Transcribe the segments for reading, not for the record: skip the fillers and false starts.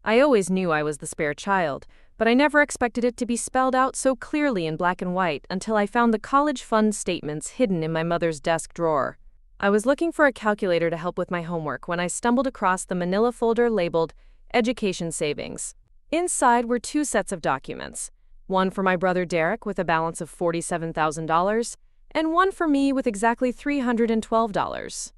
I always knew I was the spare child, but I never expected it to be spelled out so clearly in black and white until I found the college fund statements hidden in my mother's desk drawer. I was looking for a calculator to help with my homework when I stumbled across the manila folder labeled Education Savings. Inside were two sets of documents, one for my brother Derek with a balance of $47,000, and one for me with exactly $312.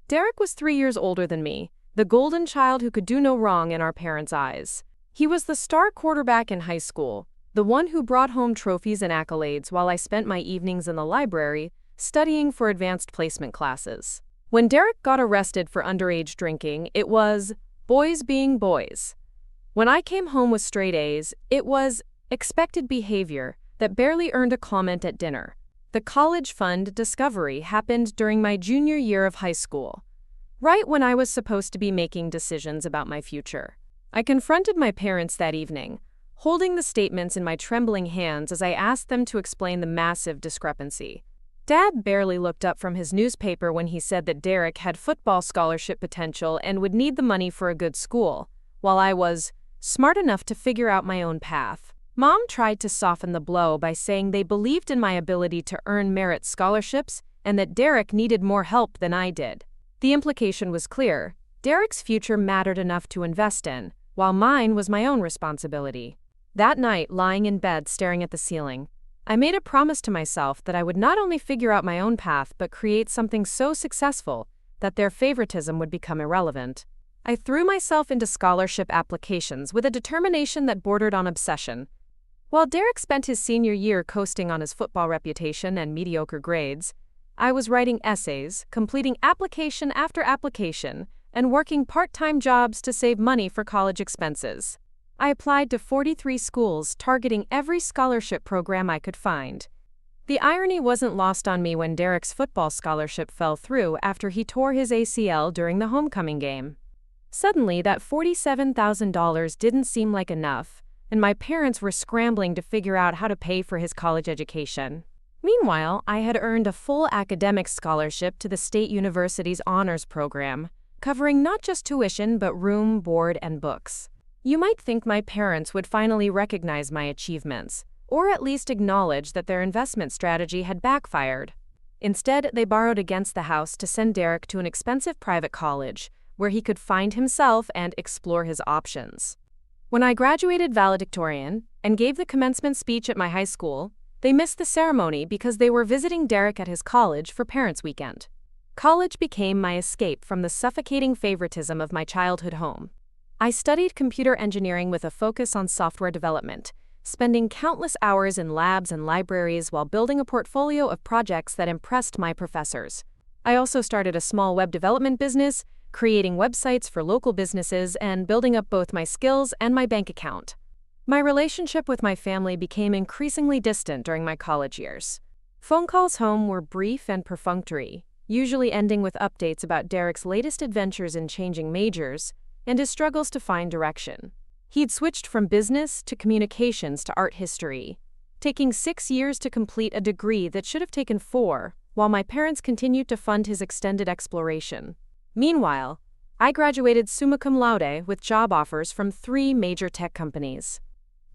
Derek was 3 years older than me, the golden child who could do no wrong in our parents' eyes. He was the star quarterback in high school, the one who brought home trophies and accolades while I spent my evenings in the library studying for advanced placement classes. When Derek got arrested for underage drinking, it was boys being boys. When I came home with straight A's, it was expected behavior that barely earned a comment at dinner. The college fund discovery happened during my junior year of high school, right when I was supposed to be making decisions about my future. I confronted my parents that evening, holding the statements in my trembling hands as I asked them to explain the massive discrepancy. Dad barely looked up from his newspaper when he said that Derek had football scholarship potential and would need the money for a good school, while I was smart enough to figure out my own path. Mom tried to soften the blow by saying they believed in my ability to earn merit scholarships and that Derek needed more help than I did. The implication was clear. Derek's future mattered enough to invest in, while mine was my own responsibility. That night, lying in bed staring at the ceiling, I made a promise to myself that I would not only figure out my own path but create something so successful that their favoritism would become irrelevant. I threw myself into scholarship applications with a determination that bordered on obsession. While Derek spent his senior year coasting on his football reputation and mediocre grades, I was writing essays, completing application after application, and working part-time jobs to save money for college expenses. I applied to 43 schools, targeting every scholarship program I could find. The irony wasn't lost on me when Derek's football scholarship fell through after he tore his ACL during the homecoming game. Suddenly, that $47,000 didn't seem like enough, and my parents were scrambling to figure out how to pay for his college education. Meanwhile, I had earned a full academic scholarship to the state university's honors program, covering not just tuition but room, board, and books. You might think my parents would finally recognize my achievements, or at least acknowledge that their investment strategy had backfired. Instead, they borrowed against the house to send Derek to an expensive private college, where he could find himself and explore his options. When I graduated valedictorian and gave the commencement speech at my high school, they missed the ceremony because they were visiting Derek at his college for Parents' Weekend. College became my escape from the suffocating favoritism of my childhood home. I studied computer engineering with a focus on software development, spending countless hours in labs and libraries while building a portfolio of projects that impressed my professors. I also started a small web development business, creating websites for local businesses and building up both my skills and my bank account. My relationship with my family became increasingly distant during my college years. Phone calls home were brief and perfunctory, usually ending with updates about Derek's latest adventures in changing majors and his struggles to find direction. He'd switched from business to communications to art history, taking 6 years to complete a degree that should have taken 4, while my parents continued to fund his extended exploration. Meanwhile, I graduated summa cum laude with job offers from 3 major tech companies.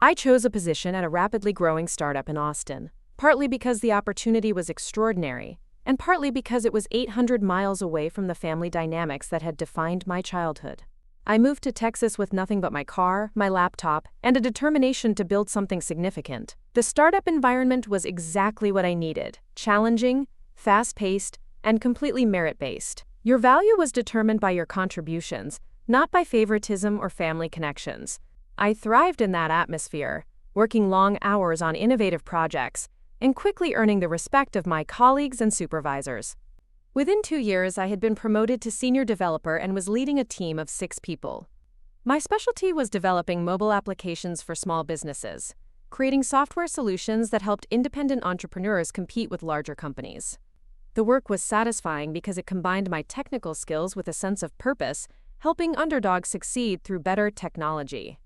I chose a position at a rapidly growing startup in Austin, partly because the opportunity was extraordinary, and partly because it was 800 miles away from the family dynamics that had defined my childhood. I moved to Texas with nothing but my car, my laptop, and a determination to build something significant. The startup environment was exactly what I needed: challenging, fast-paced, and completely merit-based. Your value was determined by your contributions, not by favoritism or family connections. I thrived in that atmosphere, working long hours on innovative projects, and quickly earning the respect of my colleagues and supervisors. Within 2 years, I had been promoted to senior developer and was leading a team of 6 people. My specialty was developing mobile applications for small businesses, creating software solutions that helped independent entrepreneurs compete with larger companies. The work was satisfying because it combined my technical skills with a sense of purpose, helping underdogs succeed through better technology.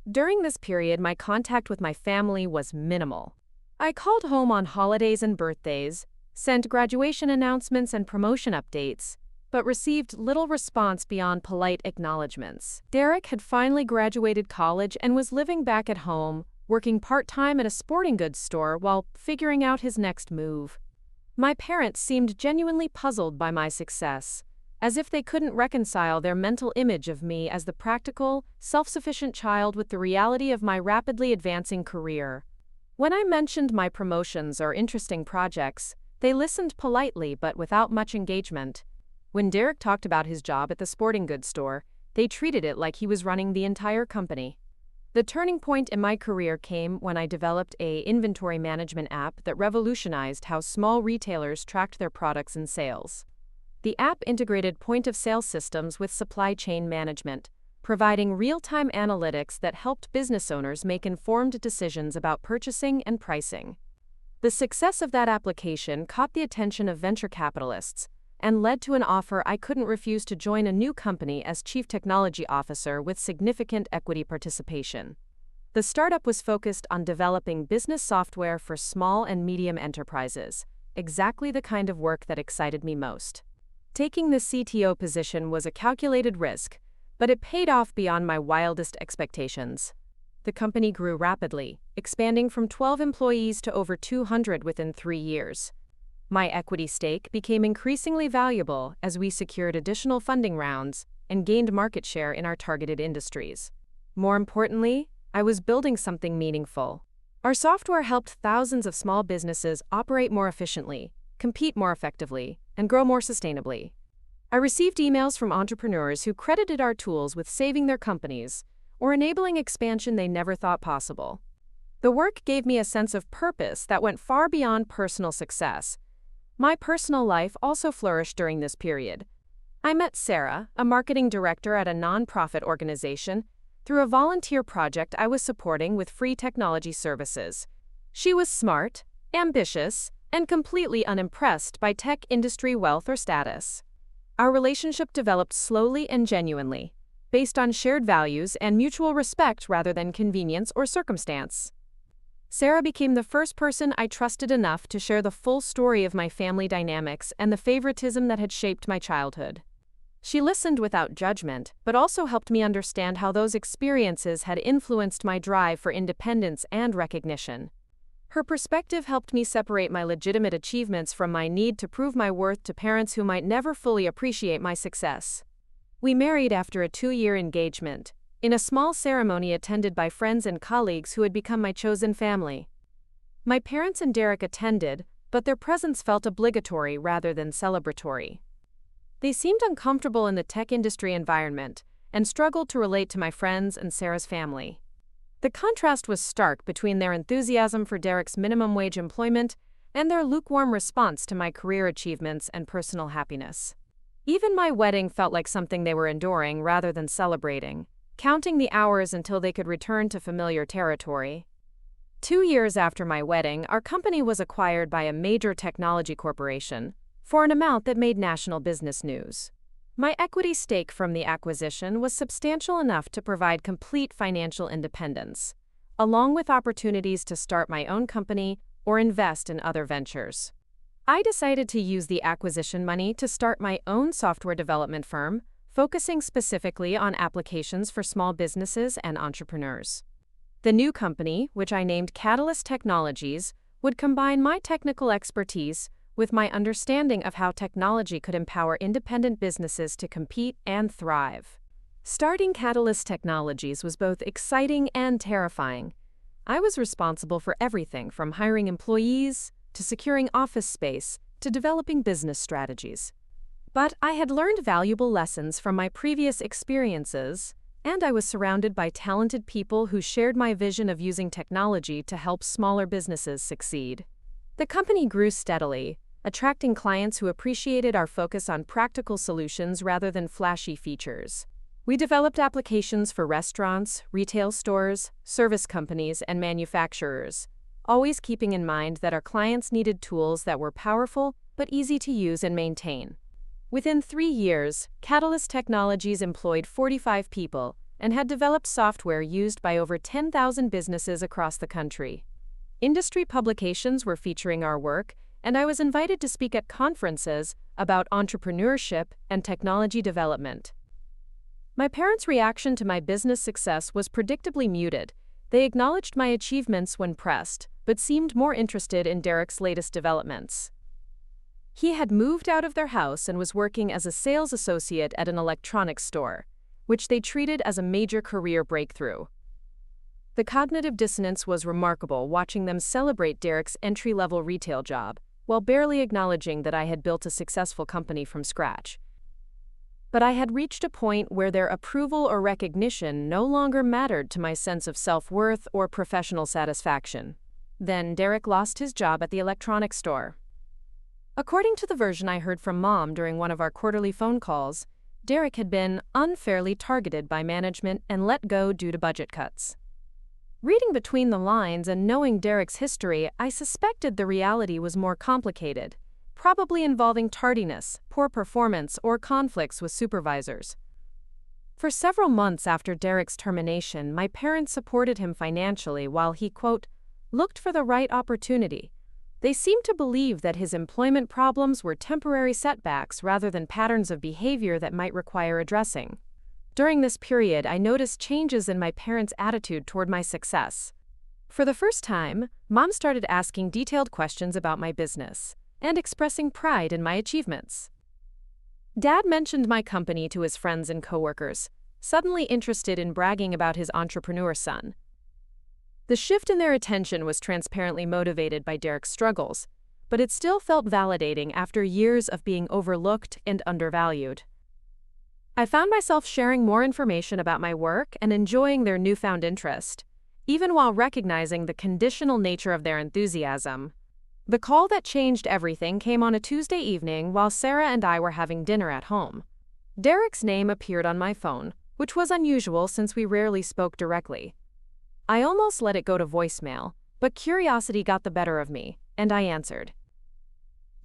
During this period, my contact with my family was minimal. I called home on holidays and birthdays, sent graduation announcements and promotion updates, but received little response beyond polite acknowledgments. Derek had finally graduated college and was living back at home, working part-time at a sporting goods store while figuring out his next move. My parents seemed genuinely puzzled by my success, as if they couldn't reconcile their mental image of me as the practical, self-sufficient child with the reality of my rapidly advancing career. When I mentioned my promotions or interesting projects, they listened politely but without much engagement. When Derek talked about his job at the sporting goods store, they treated it like he was running the entire company. The turning point in my career came when I developed an inventory management app that revolutionized how small retailers tracked their products and sales. The app integrated point-of-sale systems with supply chain management, providing real-time analytics that helped business owners make informed decisions about purchasing and pricing. The success of that application caught the attention of venture capitalists and led to an offer I couldn't refuse to join a new company as Chief Technology Officer with significant equity participation. The startup was focused on developing business software for small and medium enterprises, exactly the kind of work that excited me most. Taking the CTO position was a calculated risk, but it paid off beyond my wildest expectations. The company grew rapidly, expanding from 12 employees to over 200 within 3 years. My equity stake became increasingly valuable as we secured additional funding rounds and gained market share in our targeted industries. More importantly, I was building something meaningful. Our software helped thousands of small businesses operate more efficiently, compete more effectively, and grow more sustainably. I received emails from entrepreneurs who credited our tools with saving their companies or enabling expansion they never thought possible. The work gave me a sense of purpose that went far beyond personal success. My personal life also flourished during this period. I met Sarah, a marketing director at a nonprofit organization, through a volunteer project I was supporting with free technology services. She was smart, ambitious, and completely unimpressed by tech industry wealth or status. Our relationship developed slowly and genuinely, based on shared values and mutual respect rather than convenience or circumstance. Sarah became the first person I trusted enough to share the full story of my family dynamics and the favoritism that had shaped my childhood. She listened without judgment, but also helped me understand how those experiences had influenced my drive for independence and recognition. Her perspective helped me separate my legitimate achievements from my need to prove my worth to parents who might never fully appreciate my success. We married after a 2-year engagement, in a small ceremony attended by friends and colleagues who had become my chosen family. My parents and Derek attended, but their presence felt obligatory rather than celebratory. They seemed uncomfortable in the tech industry environment and struggled to relate to my friends and Sarah's family. The contrast was stark between their enthusiasm for Derek's minimum wage employment and their lukewarm response to my career achievements and personal happiness. Even my wedding felt like something they were enduring rather than celebrating, counting the hours until they could return to familiar territory. 2 years after my wedding, our company was acquired by a major technology corporation for an amount that made national business news. My equity stake from the acquisition was substantial enough to provide complete financial independence, along with opportunities to start my own company or invest in other ventures. I decided to use the acquisition money to start my own software development firm, focusing specifically on applications for small businesses and entrepreneurs. The new company, which I named Catalyst Technologies, would combine my technical expertise with my understanding of how technology could empower independent businesses to compete and thrive. Starting Catalyst Technologies was both exciting and terrifying. I was responsible for everything from hiring employees to securing office space to developing business strategies. But I had learned valuable lessons from my previous experiences, and I was surrounded by talented people who shared my vision of using technology to help smaller businesses succeed. The company grew steadily, attracting clients who appreciated our focus on practical solutions rather than flashy features. We developed applications for restaurants, retail stores, service companies, and manufacturers, always keeping in mind that our clients needed tools that were powerful but easy to use and maintain. Within 3 years, Catalyst Technologies employed 45 people and had developed software used by over 10,000 businesses across the country. Industry publications were featuring our work, and I was invited to speak at conferences about entrepreneurship and technology development. My parents' reaction to my business success was predictably muted. They acknowledged my achievements when pressed, but seemed more interested in Derek's latest developments. He had moved out of their house and was working as a sales associate at an electronics store, which they treated as a major career breakthrough. The cognitive dissonance was remarkable, watching them celebrate Derek's entry-level retail job, while barely acknowledging that I had built a successful company from scratch. But I had reached a point where their approval or recognition no longer mattered to my sense of self-worth or professional satisfaction. Then Derek lost his job at the electronics store. According to the version I heard from Mom during one of our quarterly phone calls, Derek had been unfairly targeted by management and let go due to budget cuts. Reading between the lines and knowing Derek's history, I suspected the reality was more complicated, probably involving tardiness, poor performance, or conflicts with supervisors. For several months after Derek's termination, my parents supported him financially while he, quote, looked for the right opportunity. They seemed to believe that his employment problems were temporary setbacks rather than patterns of behavior that might require addressing. During this period, I noticed changes in my parents' attitude toward my success. For the first time, Mom started asking detailed questions about my business and expressing pride in my achievements. Dad mentioned my company to his friends and coworkers, suddenly interested in bragging about his entrepreneur son. The shift in their attention was transparently motivated by Derek's struggles, but it still felt validating after years of being overlooked and undervalued. I found myself sharing more information about my work and enjoying their newfound interest, even while recognizing the conditional nature of their enthusiasm. The call that changed everything came on a Tuesday evening while Sarah and I were having dinner at home. Derek's name appeared on my phone, which was unusual since we rarely spoke directly. I almost let it go to voicemail, but curiosity got the better of me, and I answered.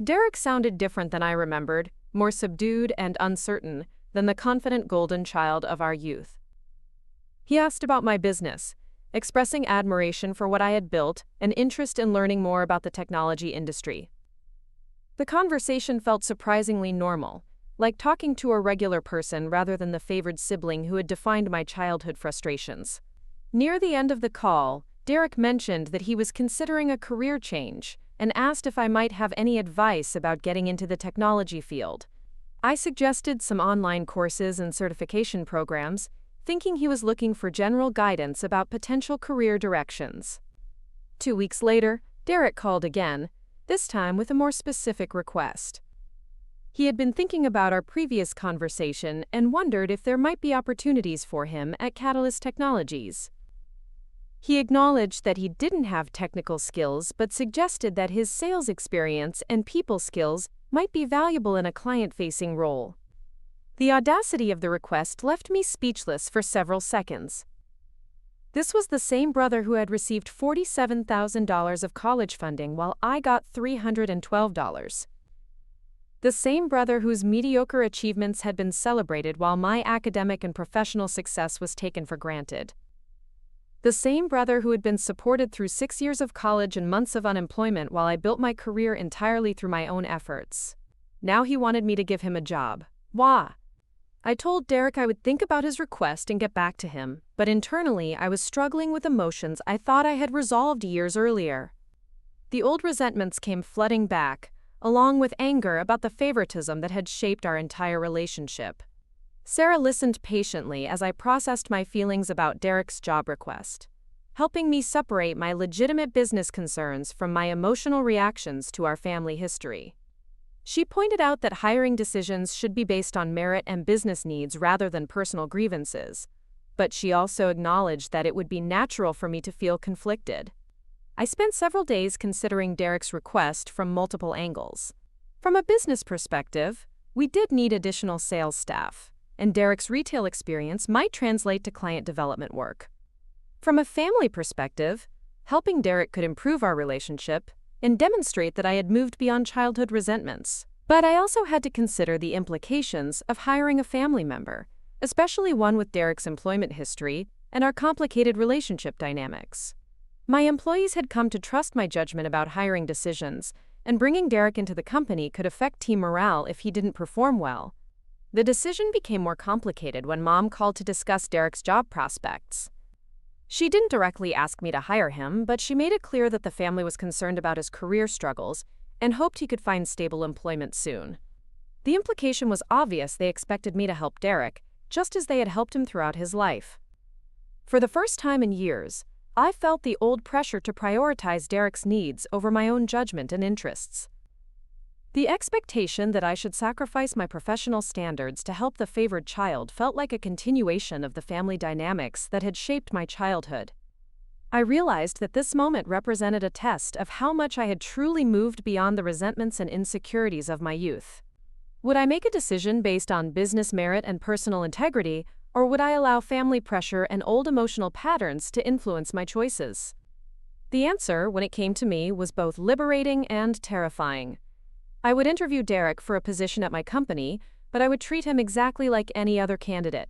Derek sounded different than I remembered, more subdued and uncertain than the confident golden child of our youth. He asked about my business, expressing admiration for what I had built and interest in learning more about the technology industry. The conversation felt surprisingly normal, like talking to a regular person rather than the favored sibling who had defined my childhood frustrations. Near the end of the call, Derek mentioned that he was considering a career change and asked if I might have any advice about getting into the technology field. I suggested some online courses and certification programs, thinking he was looking for general guidance about potential career directions. 2 weeks later, Derek called again, this time with a more specific request. He had been thinking about our previous conversation and wondered if there might be opportunities for him at Catalyst Technologies. He acknowledged that he didn't have technical skills but suggested that his sales experience and people skills might be valuable in a client-facing role. The audacity of the request left me speechless for several seconds. This was the same brother who had received $47,000 of college funding while I got $312. The same brother whose mediocre achievements had been celebrated while my academic and professional success was taken for granted. The same brother who had been supported through 6 years of college and months of unemployment while I built my career entirely through my own efforts. Now he wanted me to give him a job. Wah! I told Derek I would think about his request and get back to him, but internally I was struggling with emotions I thought I had resolved years earlier. The old resentments came flooding back, along with anger about the favoritism that had shaped our entire relationship. Sarah listened patiently as I processed my feelings about Derek's job request, helping me separate my legitimate business concerns from my emotional reactions to our family history. She pointed out that hiring decisions should be based on merit and business needs rather than personal grievances, but she also acknowledged that it would be natural for me to feel conflicted. I spent several days considering Derek's request from multiple angles. From a business perspective, we did need additional sales staff, and Derek's retail experience might translate to client development work. From a family perspective, helping Derek could improve our relationship and demonstrate that I had moved beyond childhood resentments. But I also had to consider the implications of hiring a family member, especially one with Derek's employment history and our complicated relationship dynamics. My employees had come to trust my judgment about hiring decisions, and bringing Derek into the company could affect team morale if he didn't perform well. The decision became more complicated when Mom called to discuss Derek's job prospects. She didn't directly ask me to hire him, but she made it clear that the family was concerned about his career struggles and hoped he could find stable employment soon. The implication was obvious: they expected me to help Derek, just as they had helped him throughout his life. For the first time in years, I felt the old pressure to prioritize Derek's needs over my own judgment and interests. The expectation that I should sacrifice my professional standards to help the favored child felt like a continuation of the family dynamics that had shaped my childhood. I realized that this moment represented a test of how much I had truly moved beyond the resentments and insecurities of my youth. Would I make a decision based on business merit and personal integrity, or would I allow family pressure and old emotional patterns to influence my choices? The answer, when it came to me, was both liberating and terrifying. I would interview Derek for a position at my company, but I would treat him exactly like any other candidate.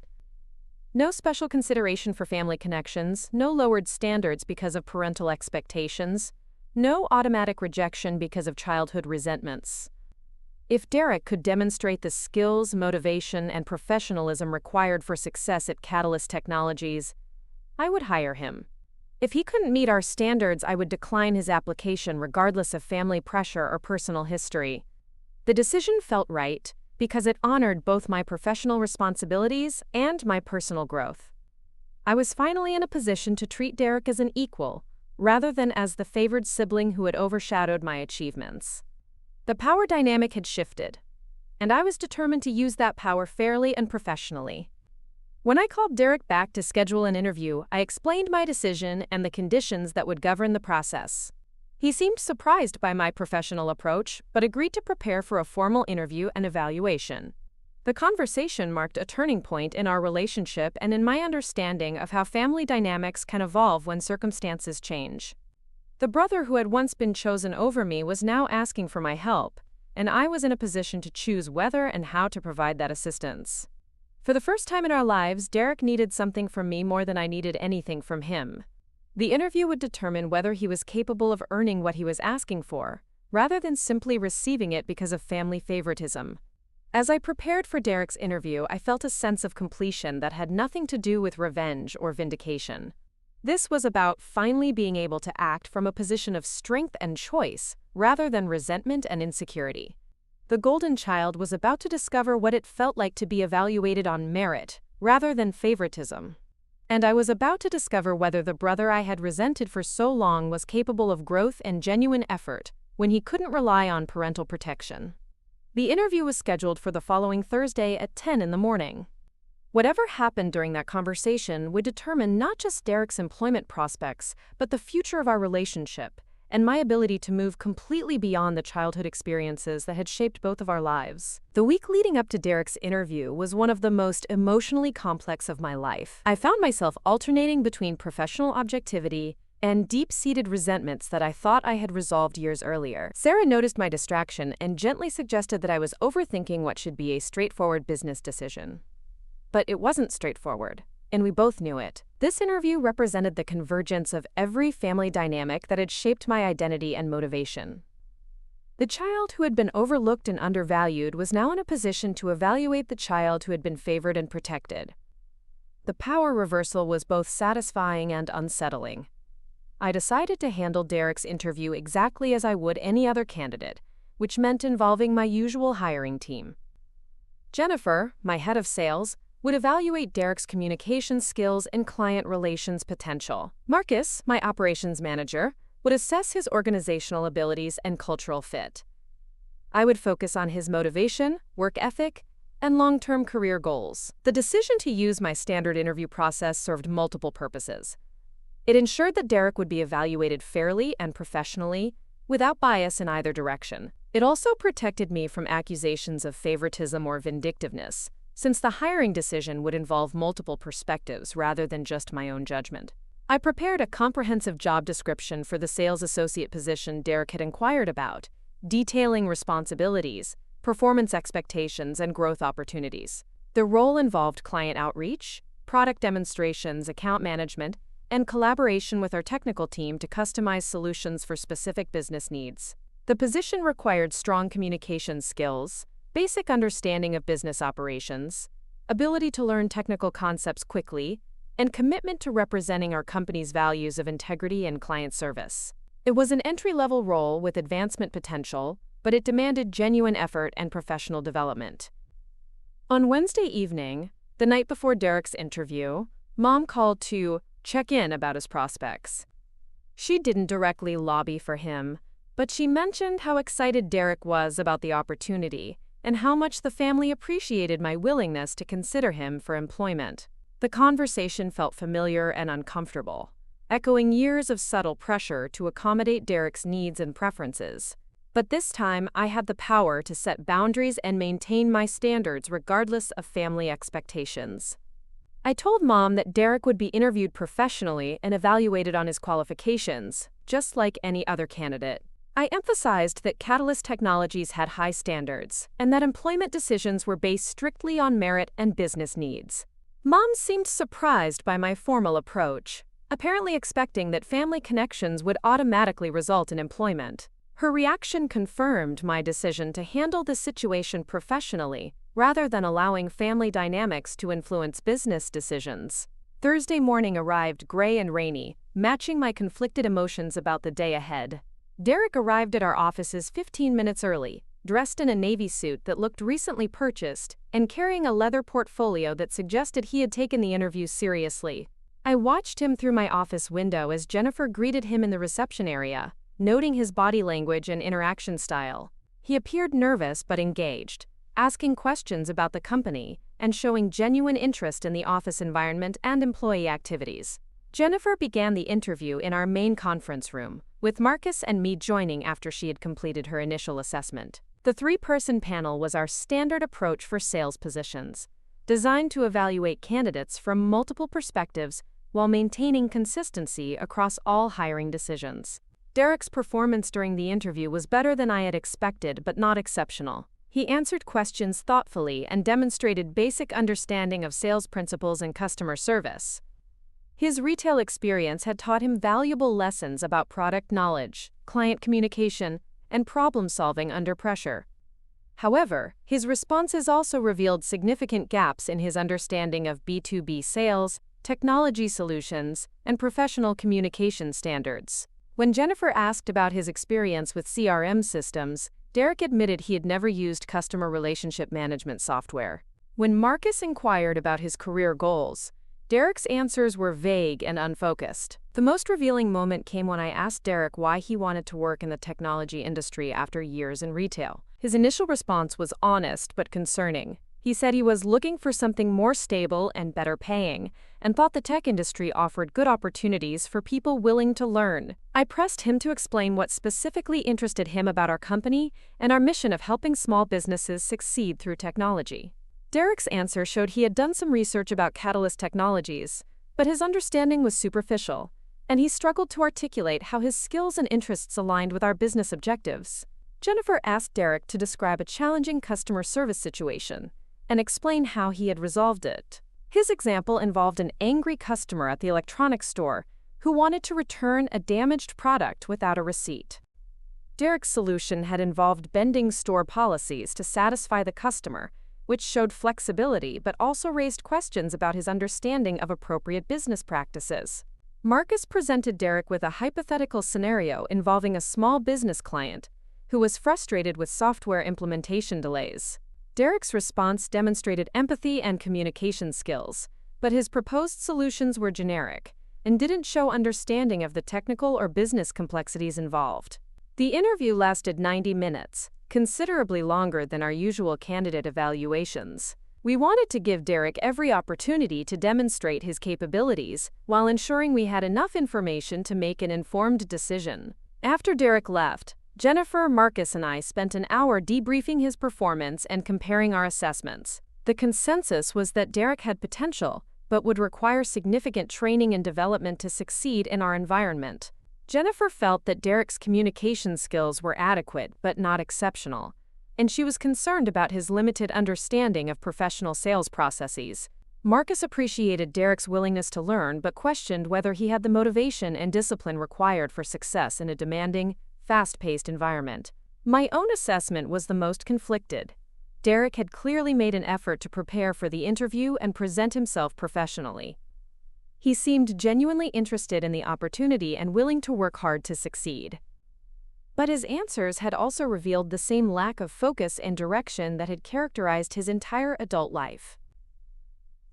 No special consideration for family connections, no lowered standards because of parental expectations, no automatic rejection because of childhood resentments. If Derek could demonstrate the skills, motivation, and professionalism required for success at Catalyst Technologies, I would hire him. If he couldn't meet our standards, I would decline his application regardless of family pressure or personal history. The decision felt right because it honored both my professional responsibilities and my personal growth. I was finally in a position to treat Derek as an equal, rather than as the favored sibling who had overshadowed my achievements. The power dynamic had shifted, and I was determined to use that power fairly and professionally. When I called Derek back to schedule an interview, I explained my decision and the conditions that would govern the process. He seemed surprised by my professional approach, but agreed to prepare for a formal interview and evaluation. The conversation marked a turning point in our relationship and in my understanding of how family dynamics can evolve when circumstances change. The brother who had once been chosen over me was now asking for my help, and I was in a position to choose whether and how to provide that assistance. For the first time in our lives, Derek needed something from me more than I needed anything from him. The interview would determine whether he was capable of earning what he was asking for, rather than simply receiving it because of family favoritism. As I prepared for Derek's interview, I felt a sense of completion that had nothing to do with revenge or vindication. This was about finally being able to act from a position of strength and choice, rather than resentment and insecurity. The golden child was about to discover what it felt like to be evaluated on merit, rather than favoritism. And I was about to discover whether the brother I had resented for so long was capable of growth and genuine effort when he couldn't rely on parental protection. The interview was scheduled for the following Thursday at 10 in the morning. Whatever happened during that conversation would determine not just Derek's employment prospects, but the future of our relationship, and my ability to move completely beyond the childhood experiences that had shaped both of our lives. The week leading up to Derek's interview was one of the most emotionally complex of my life. I found myself alternating between professional objectivity and deep-seated resentments that I thought I had resolved years earlier. Sarah noticed my distraction and gently suggested that I was overthinking what should be a straightforward business decision. But it wasn't straightforward, and we both knew it. This interview represented the convergence of every family dynamic that had shaped my identity and motivation. The child who had been overlooked and undervalued was now in a position to evaluate the child who had been favored and protected. The power reversal was both satisfying and unsettling. I decided to handle Derek's interview exactly as I would any other candidate, which meant involving my usual hiring team. Jennifer, my head of sales, would evaluate Derek's communication skills and client relations potential. Marcus, my operations manager, would assess his organizational abilities and cultural fit. I would focus on his motivation, work ethic, and long-term career goals. The decision to use my standard interview process served multiple purposes. It ensured that Derek would be evaluated fairly and professionally, without bias in either direction. It also protected me from accusations of favoritism or vindictiveness, since the hiring decision would involve multiple perspectives rather than just my own judgment. I prepared a comprehensive job description for the sales associate position Derek had inquired about, detailing responsibilities, performance expectations, and growth opportunities. The role involved client outreach, product demonstrations, account management, and collaboration with our technical team to customize solutions for specific business needs. The position required strong communication skills, basic understanding of business operations, ability to learn technical concepts quickly, and commitment to representing our company's values of integrity and client service. It was an entry-level role with advancement potential, but it demanded genuine effort and professional development. On Wednesday evening, the night before Derek's interview, Mom called to check in about his prospects. She didn't directly lobby for him, but she mentioned how excited Derek was about the opportunity and how much the family appreciated my willingness to consider him for employment. The conversation felt familiar and uncomfortable, echoing years of subtle pressure to accommodate Derek's needs and preferences. But this time, I had the power to set boundaries and maintain my standards regardless of family expectations. I told Mom that Derek would be interviewed professionally and evaluated on his qualifications, just like any other candidate. I emphasized that Catalyst Technologies had high standards and that employment decisions were based strictly on merit and business needs. Mom seemed surprised by my formal approach, apparently expecting that family connections would automatically result in employment. Her reaction confirmed my decision to handle the situation professionally rather than allowing family dynamics to influence business decisions. Thursday morning arrived gray and rainy, matching my conflicted emotions about the day ahead. Derek arrived at our offices 15 minutes early, dressed in a navy suit that looked recently purchased and carrying a leather portfolio that suggested he had taken the interview seriously. I watched him through my office window as Jennifer greeted him in the reception area, noting his body language and interaction style. He appeared nervous but engaged, asking questions about the company and showing genuine interest in the office environment and employee activities. Jennifer began the interview in our main conference room, with Marcus and me joining after she had completed her initial assessment. The three-person panel was our standard approach for sales positions, designed to evaluate candidates from multiple perspectives while maintaining consistency across all hiring decisions. Derek's performance during the interview was better than I had expected but not exceptional. He answered questions thoughtfully and demonstrated basic understanding of sales principles and customer service. His retail experience had taught him valuable lessons about product knowledge, client communication, and problem-solving under pressure. However, his responses also revealed significant gaps in his understanding of B2B sales, technology solutions, and professional communication standards. When Jennifer asked about his experience with CRM systems, Derek admitted he had never used customer relationship management software. When Marcus inquired about his career goals, Derek's answers were vague and unfocused. The most revealing moment came when I asked Derek why he wanted to work in the technology industry after years in retail. His initial response was honest but concerning. He said he was looking for something more stable and better paying, and thought the tech industry offered good opportunities for people willing to learn. I pressed him to explain what specifically interested him about our company and our mission of helping small businesses succeed through technology. Derek's answer showed he had done some research about Catalyst Technologies, but his understanding was superficial, and he struggled to articulate how his skills and interests aligned with our business objectives. Jennifer asked Derek to describe a challenging customer service situation and explain how he had resolved it. His example involved an angry customer at the electronics store who wanted to return a damaged product without a receipt. Derek's solution had involved bending store policies to satisfy the customer, which showed flexibility but also raised questions about his understanding of appropriate business practices. Marcus presented Derek with a hypothetical scenario involving a small business client who was frustrated with software implementation delays. Derek's response demonstrated empathy and communication skills, but his proposed solutions were generic and didn't show understanding of the technical or business complexities involved. The interview lasted 90 minutes, considerably longer than our usual candidate evaluations. We wanted to give Derek every opportunity to demonstrate his capabilities while ensuring we had enough information to make an informed decision. After Derek left, Jennifer, Marcus, and I spent an hour debriefing his performance and comparing our assessments. The consensus was that Derek had potential, but would require significant training and development to succeed in our environment. Jennifer felt that Derek's communication skills were adequate but not exceptional, and she was concerned about his limited understanding of professional sales processes. Marcus appreciated Derek's willingness to learn but questioned whether he had the motivation and discipline required for success in a demanding, fast-paced environment. My own assessment was the most conflicted. Derek had clearly made an effort to prepare for the interview and present himself professionally. He seemed genuinely interested in the opportunity and willing to work hard to succeed. But his answers had also revealed the same lack of focus and direction that had characterized his entire adult life.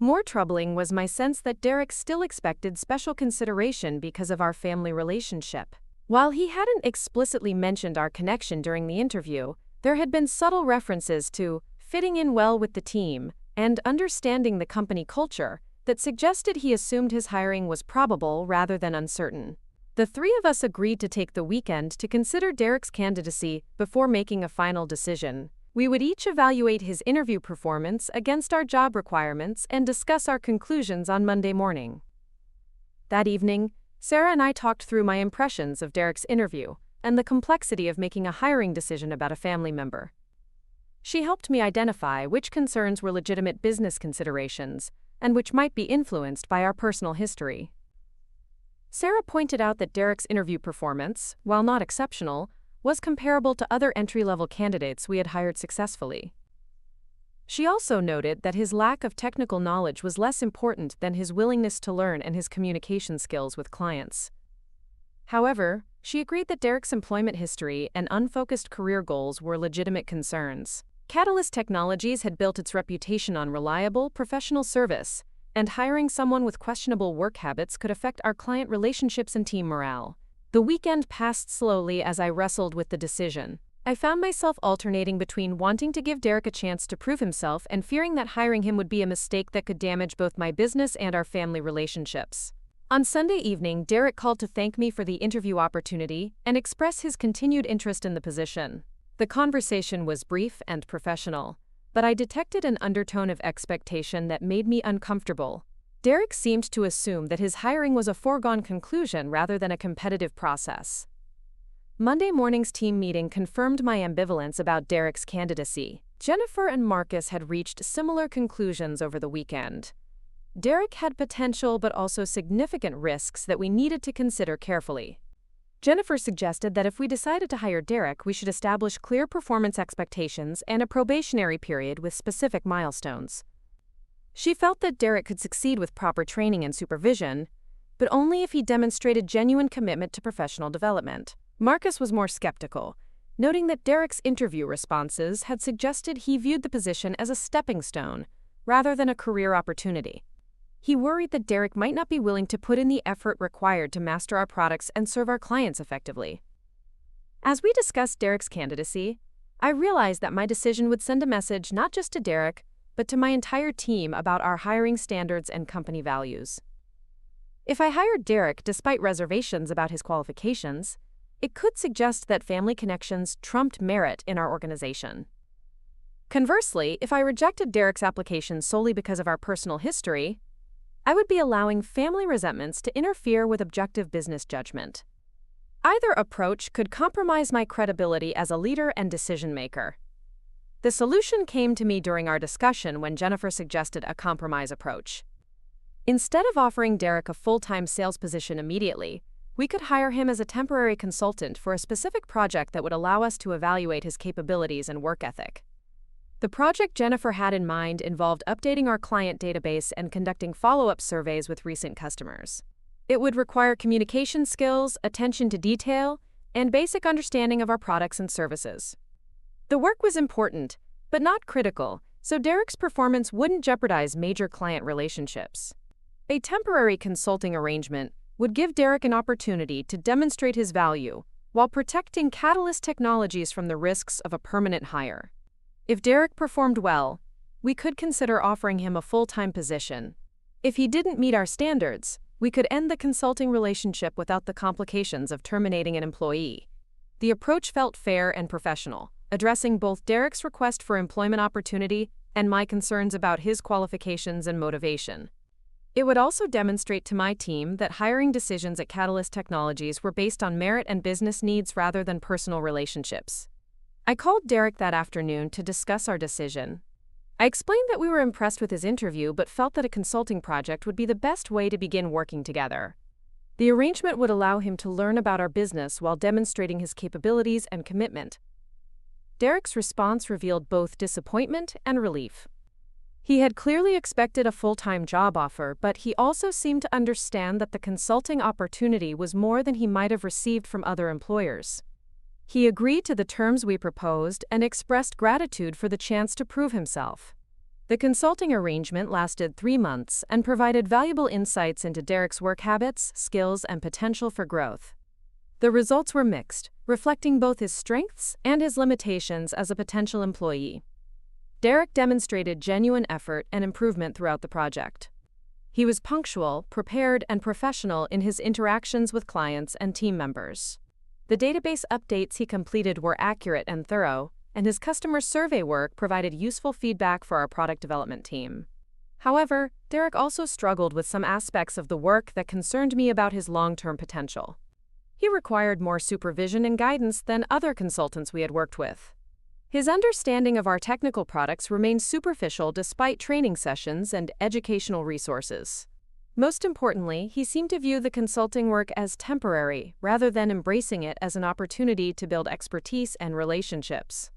More troubling was my sense that Derek still expected special consideration because of our family relationship. While he hadn't explicitly mentioned our connection during the interview, there had been subtle references to fitting in well with the team and understanding the company culture that suggested he assumed his hiring was probable rather than uncertain. The three of us agreed to take the weekend to consider Derek's candidacy before making a final decision. We would each evaluate his interview performance against our job requirements and discuss our conclusions on Monday morning. That evening, Sarah and I talked through my impressions of Derek's interview and the complexity of making a hiring decision about a family member. She helped me identify which concerns were legitimate business considerations and which might be influenced by our personal history. Sarah pointed out that Derek's interview performance, while not exceptional, was comparable to other entry-level candidates we had hired successfully. She also noted that his lack of technical knowledge was less important than his willingness to learn and his communication skills with clients. However, she agreed that Derek's employment history and unfocused career goals were legitimate concerns. Catalyst Technologies had built its reputation on reliable, professional service, and hiring someone with questionable work habits could affect our client relationships and team morale. The weekend passed slowly as I wrestled with the decision. I found myself alternating between wanting to give Derek a chance to prove himself and fearing that hiring him would be a mistake that could damage both my business and our family relationships. On Sunday evening, Derek called to thank me for the interview opportunity and express his continued interest in the position. The conversation was brief and professional, but I detected an undertone of expectation that made me uncomfortable. Derek seemed to assume that his hiring was a foregone conclusion rather than a competitive process. Monday morning's team meeting confirmed my ambivalence about Derek's candidacy. Jennifer and Marcus had reached similar conclusions over the weekend. Derek had potential but also significant risks that we needed to consider carefully. Jennifer suggested that if we decided to hire Derek, we should establish clear performance expectations and a probationary period with specific milestones. She felt that Derek could succeed with proper training and supervision, but only if he demonstrated genuine commitment to professional development. Marcus was more skeptical, noting that Derek's interview responses had suggested he viewed the position as a stepping stone rather than a career opportunity. He worried that Derek might not be willing to put in the effort required to master our products and serve our clients effectively. As we discussed Derek's candidacy, I realized that my decision would send a message not just to Derek, but to my entire team about our hiring standards and company values. If I hired Derek despite reservations about his qualifications, it could suggest that family connections trumped merit in our organization. Conversely, if I rejected Derek's application solely because of our personal history, I would be allowing family resentments to interfere with objective business judgment. Either approach could compromise my credibility as a leader and decision-maker. The solution came to me during our discussion when Jennifer suggested a compromise approach. Instead of offering Derek a full-time sales position immediately, we could hire him as a temporary consultant for a specific project that would allow us to evaluate his capabilities and work ethic. The project Jennifer had in mind involved updating our client database and conducting follow-up surveys with recent customers. It would require communication skills, attention to detail, and basic understanding of our products and services. The work was important, but not critical, so Derek's performance wouldn't jeopardize major client relationships. A temporary consulting arrangement would give Derek an opportunity to demonstrate his value while protecting Catalyst Technologies from the risks of a permanent hire. If Derek performed well, we could consider offering him a full-time position. If he didn't meet our standards, we could end the consulting relationship without the complications of terminating an employee. The approach felt fair and professional, addressing both Derek's request for employment opportunity and my concerns about his qualifications and motivation. It would also demonstrate to my team that hiring decisions at Catalyst Technologies were based on merit and business needs rather than personal relationships. I called Derek that afternoon to discuss our decision. I explained that we were impressed with his interview but felt that a consulting project would be the best way to begin working together. The arrangement would allow him to learn about our business while demonstrating his capabilities and commitment. Derek's response revealed both disappointment and relief. He had clearly expected a full-time job offer, but he also seemed to understand that the consulting opportunity was more than he might have received from other employers. He agreed to the terms we proposed and expressed gratitude for the chance to prove himself. The consulting arrangement lasted 3 months and provided valuable insights into Derek's work habits, skills, and potential for growth. The results were mixed, reflecting both his strengths and his limitations as a potential employee. Derek demonstrated genuine effort and improvement throughout the project. He was punctual, prepared, and professional in his interactions with clients and team members. The database updates he completed were accurate and thorough, and his customer survey work provided useful feedback for our product development team. However, Derek also struggled with some aspects of the work that concerned me about his long-term potential. He required more supervision and guidance than other consultants we had worked with. His understanding of our technical products remained superficial despite training sessions and educational resources. Most importantly, he seemed to view the consulting work as temporary rather than embracing it as an opportunity to build expertise and relationships.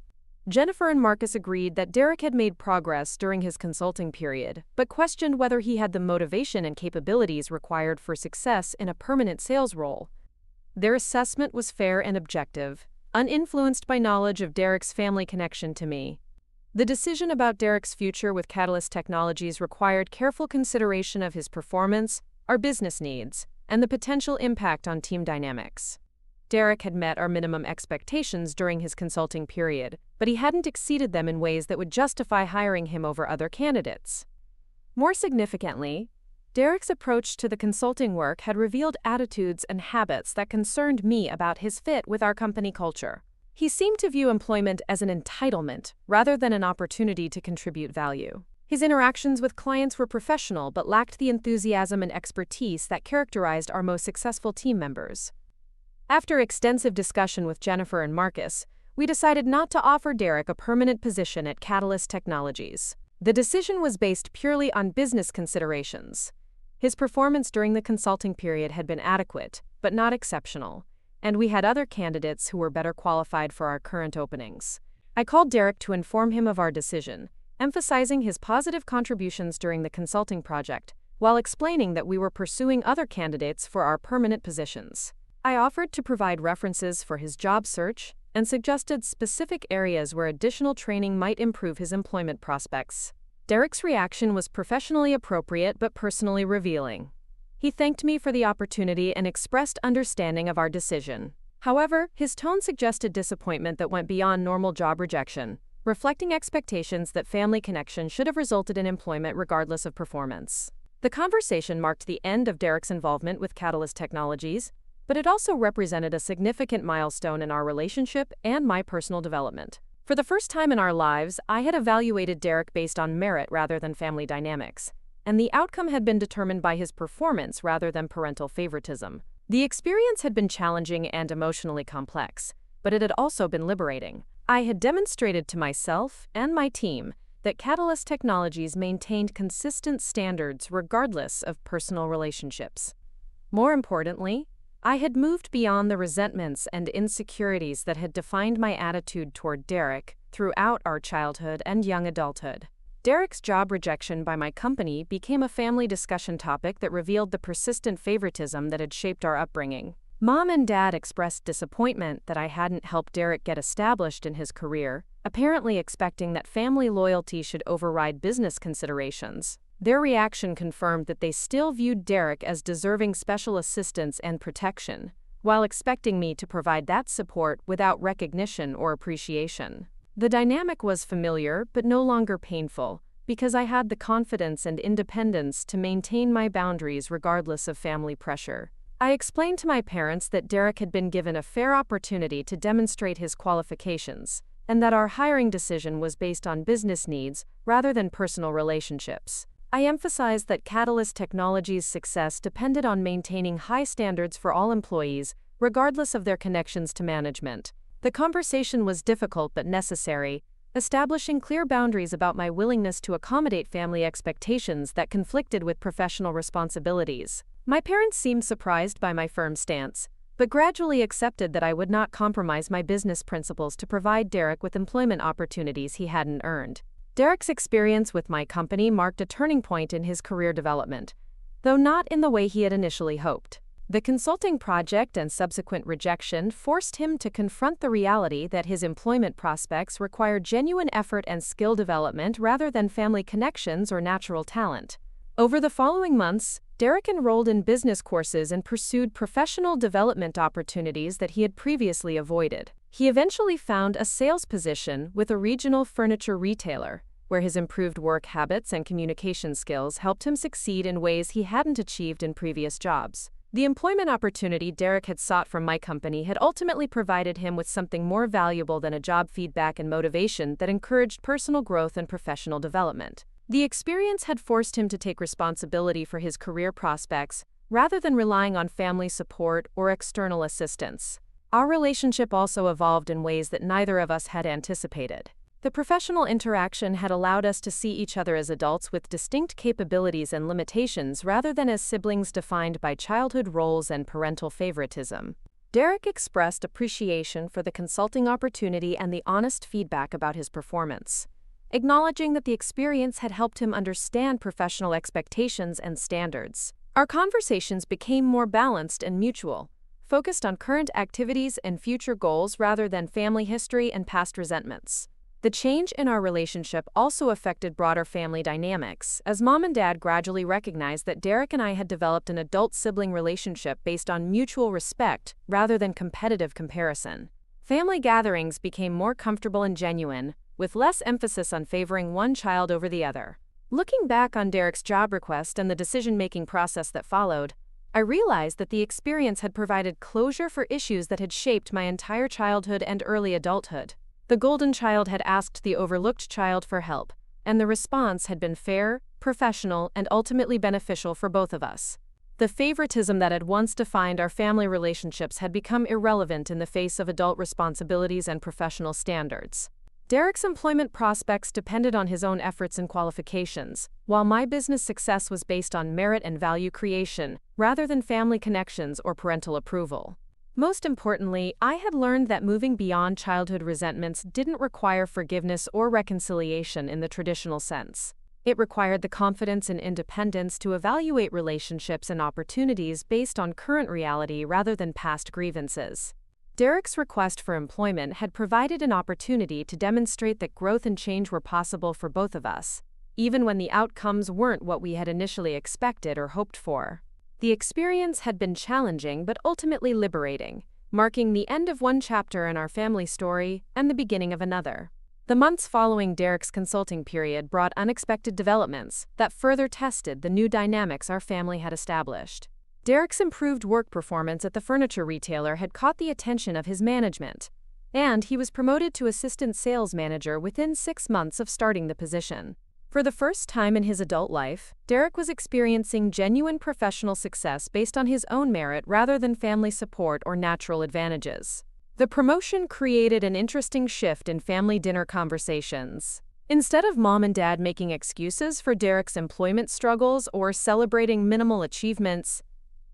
Jennifer and Marcus agreed that Derek had made progress during his consulting period, but questioned whether he had the motivation and capabilities required for success in a permanent sales role. Their assessment was fair and objective, uninfluenced by knowledge of Derek's family connection to me. The decision about Derek's future with Catalyst Technologies required careful consideration of his performance, our business needs, and the potential impact on team dynamics. Derek had met our minimum expectations during his consulting period, but he hadn't exceeded them in ways that would justify hiring him over other candidates. More significantly, Derek's approach to the consulting work had revealed attitudes and habits that concerned me about his fit with our company culture. He seemed to view employment as an entitlement rather than an opportunity to contribute value. His interactions with clients were professional but lacked the enthusiasm and expertise that characterized our most successful team members. After extensive discussion with Jennifer and Marcus, we decided not to offer Derek a permanent position at Catalyst Technologies. The decision was based purely on business considerations. His performance during the consulting period had been adequate, but not exceptional, and we had other candidates who were better qualified for our current openings. I called Derek to inform him of our decision, emphasizing his positive contributions during the consulting project, while explaining that we were pursuing other candidates for our permanent positions. I offered to provide references for his job search and suggested specific areas where additional training might improve his employment prospects. Derek's reaction was professionally appropriate but personally revealing. He thanked me for the opportunity and expressed understanding of our decision. However, his tone suggested disappointment that went beyond normal job rejection, reflecting expectations that family connection should have resulted in employment regardless of performance. The conversation marked the end of Derek's involvement with Catalyst Technologies, but it also represented a significant milestone in our relationship and my personal development. For the first time in our lives, I had evaluated Derek based on merit rather than family dynamics, and the outcome had been determined by his performance rather than parental favoritism. The experience had been challenging and emotionally complex, but it had also been liberating. I had demonstrated to myself and my team that Catalyst Technologies maintained consistent standards regardless of personal relationships. More importantly, I had moved beyond the resentments and insecurities that had defined my attitude toward Derek throughout our childhood and young adulthood. Derek's job rejection by my company became a family discussion topic that revealed the persistent favoritism that had shaped our upbringing. Mom and Dad expressed disappointment that I hadn't helped Derek get established in his career, apparently expecting that family loyalty should override business considerations. Their reaction confirmed that they still viewed Derek as deserving special assistance and protection, while expecting me to provide that support without recognition or appreciation. The dynamic was familiar but no longer painful, because I had the confidence and independence to maintain my boundaries regardless of family pressure. I explained to my parents that Derek had been given a fair opportunity to demonstrate his qualifications, and that our hiring decision was based on business needs rather than personal relationships. I emphasized that Catalyst Technologies' success depended on maintaining high standards for all employees, regardless of their connections to management. The conversation was difficult but necessary, establishing clear boundaries about my willingness to accommodate family expectations that conflicted with professional responsibilities. My parents seemed surprised by my firm stance, but gradually accepted that I would not compromise my business principles to provide Derek with employment opportunities he hadn't earned. Derek's experience with my company marked a turning point in his career development, though not in the way he had initially hoped. The consulting project and subsequent rejection forced him to confront the reality that his employment prospects required genuine effort and skill development rather than family connections or natural talent. Over the following months, Derek enrolled in business courses and pursued professional development opportunities that he had previously avoided. He eventually found a sales position with a regional furniture retailer, where his improved work habits and communication skills helped him succeed in ways he hadn't achieved in previous jobs. The employment opportunity Derek had sought from my company had ultimately provided him with something more valuable than a job feedback and motivation that encouraged personal growth and professional development. The experience had forced him to take responsibility for his career prospects rather than relying on family support or external assistance. Our relationship also evolved in ways that neither of us had anticipated. The professional interaction had allowed us to see each other as adults with distinct capabilities and limitations rather than as siblings defined by childhood roles and parental favoritism. Derek expressed appreciation for the consulting opportunity and the honest feedback about his performance, acknowledging that the experience had helped him understand professional expectations and standards. Our conversations became more balanced and mutual, focused on current activities and future goals rather than family history and past resentments. The change in our relationship also affected broader family dynamics, as Mom and Dad gradually recognized that Derek and I had developed an adult-sibling relationship based on mutual respect rather than competitive comparison. Family gatherings became more comfortable and genuine, with less emphasis on favoring one child over the other. Looking back on Derek's job request and the decision-making process that followed, I realized that the experience had provided closure for issues that had shaped my entire childhood and early adulthood. The golden child had asked the overlooked child for help, and the response had been fair, professional, and ultimately beneficial for both of us. The favoritism that had once defined our family relationships had become irrelevant in the face of adult responsibilities and professional standards. Derek's employment prospects depended on his own efforts and qualifications, while my business success was based on merit and value creation, rather than family connections or parental approval. Most importantly, I had learned that moving beyond childhood resentments didn't require forgiveness or reconciliation in the traditional sense. It required the confidence and independence to evaluate relationships and opportunities based on current reality rather than past grievances. Derek's request for employment had provided an opportunity to demonstrate that growth and change were possible for both of us, even when the outcomes weren't what we had initially expected or hoped for. The experience had been challenging but ultimately liberating, marking the end of one chapter in our family story and the beginning of another. The months following Derek's consulting period brought unexpected developments that further tested the new dynamics our family had established. Derek's improved work performance at the furniture retailer had caught the attention of his management, and he was promoted to assistant sales manager within 6 months of starting the position. For the first time in his adult life, Derek was experiencing genuine professional success based on his own merit rather than family support or natural advantages. The promotion created an interesting shift in family dinner conversations. Instead of Mom and Dad making excuses for Derek's employment struggles or celebrating minimal achievements,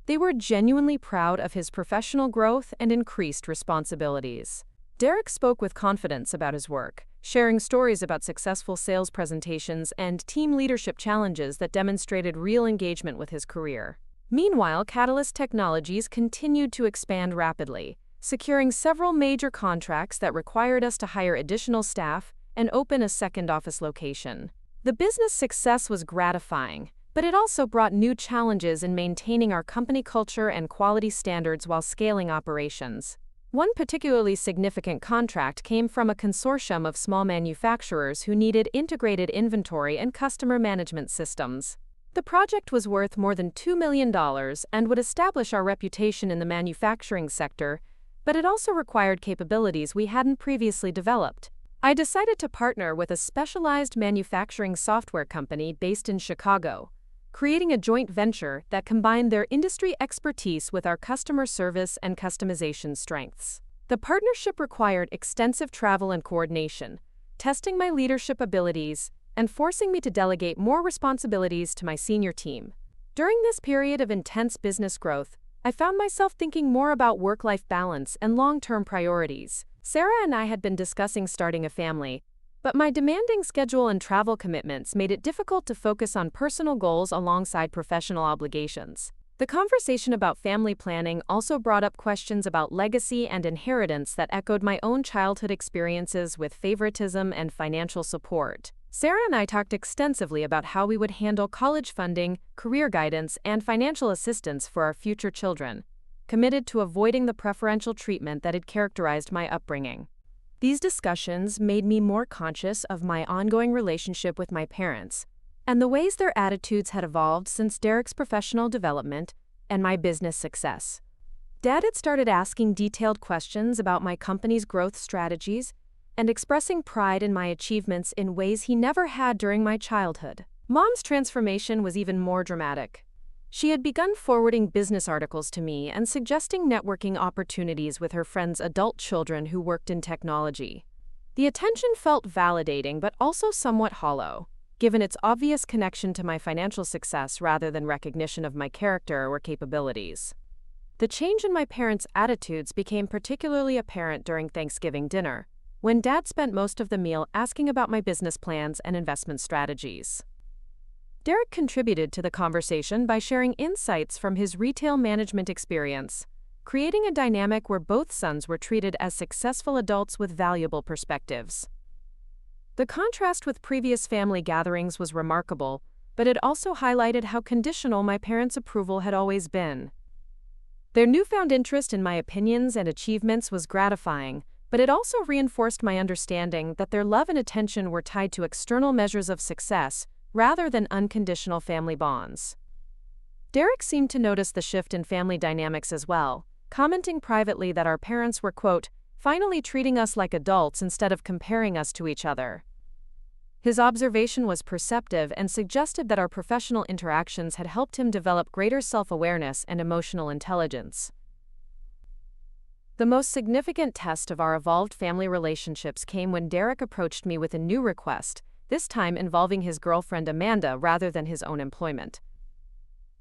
they were genuinely proud of his professional growth and increased responsibilities. Derek spoke with confidence about his work, sharing stories about successful sales presentations and team leadership challenges that demonstrated real engagement with his career. Meanwhile, Catalyst Technologies continued to expand rapidly, securing several major contracts that required us to hire additional staff and open a second office location. The business success was gratifying, but it also brought new challenges in maintaining our company culture and quality standards while scaling operations. One particularly significant contract came from a consortium of small manufacturers who needed integrated inventory and customer management systems. The project was worth more than $2 million and would establish our reputation in the manufacturing sector, but it also required capabilities we hadn't previously developed. I decided to partner with a specialized manufacturing software company based in Chicago, creating a joint venture that combined their industry expertise with our customer service and customization strengths. The partnership required extensive travel and coordination, testing my leadership abilities and forcing me to delegate more responsibilities to my senior team. During this period of intense business growth, I found myself thinking more about work-life balance and long-term priorities. Sarah and I had been discussing starting a family, but my demanding schedule and travel commitments made it difficult to focus on personal goals alongside professional obligations. The conversation about family planning also brought up questions about legacy and inheritance that echoed my own childhood experiences with favoritism and financial support. Sarah and I talked extensively about how we would handle college funding, career guidance, and financial assistance for our future children, committed to avoiding the preferential treatment that had characterized my upbringing. These discussions made me more conscious of my ongoing relationship with my parents and the ways their attitudes had evolved since Derek's professional development and my business success. Dad had started asking detailed questions about my company's growth strategies and expressing pride in my achievements in ways he never had during my childhood. Mom's transformation was even more dramatic. She had begun forwarding business articles to me and suggesting networking opportunities with her friends' adult children who worked in technology. The attention felt validating but also somewhat hollow, given its obvious connection to my financial success rather than recognition of my character or capabilities. The change in my parents' attitudes became particularly apparent during Thanksgiving dinner, when Dad spent most of the meal asking about my business plans and investment strategies. Derek contributed to the conversation by sharing insights from his retail management experience, creating a dynamic where both sons were treated as successful adults with valuable perspectives. The contrast with previous family gatherings was remarkable, but it also highlighted how conditional my parents' approval had always been. Their newfound interest in my opinions and achievements was gratifying, but it also reinforced my understanding that their love and attention were tied to external measures of success rather than unconditional family bonds. Derek seemed to notice the shift in family dynamics as well, commenting privately that our parents were, quote, finally treating us like adults instead of comparing us to each other. His observation was perceptive and suggested that our professional interactions had helped him develop greater self-awareness and emotional intelligence. The most significant test of our evolved family relationships came when Derek approached me with a new request, this time involving his girlfriend Amanda rather than his own employment.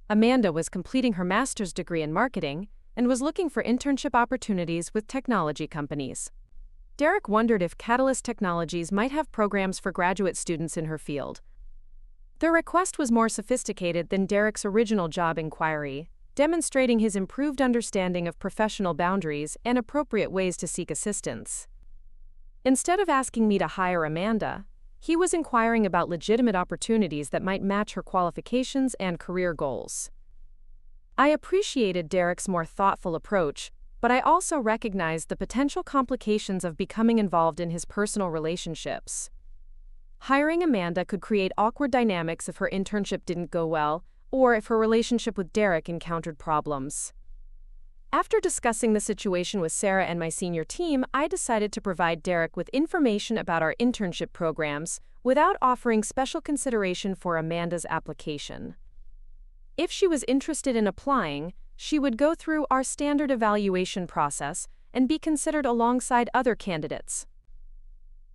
Amanda was completing her master's degree in marketing and was looking for internship opportunities with technology companies. Derek wondered if Catalyst Technologies might have programs for graduate students in her field. The request was more sophisticated than Derek's original job inquiry, demonstrating his improved understanding of professional boundaries and appropriate ways to seek assistance. Instead of asking me to hire Amanda, he was inquiring about legitimate opportunities that might match her qualifications and career goals. I appreciated Derek's more thoughtful approach, but I also recognized the potential complications of becoming involved in his personal relationships. Hiring Amanda could create awkward dynamics if her internship didn't go well, or if her relationship with Derek encountered problems. After discussing the situation with Sarah and my senior team, I decided to provide Derek with information about our internship programs without offering special consideration for Amanda's application. If she was interested in applying, she would go through our standard evaluation process and be considered alongside other candidates.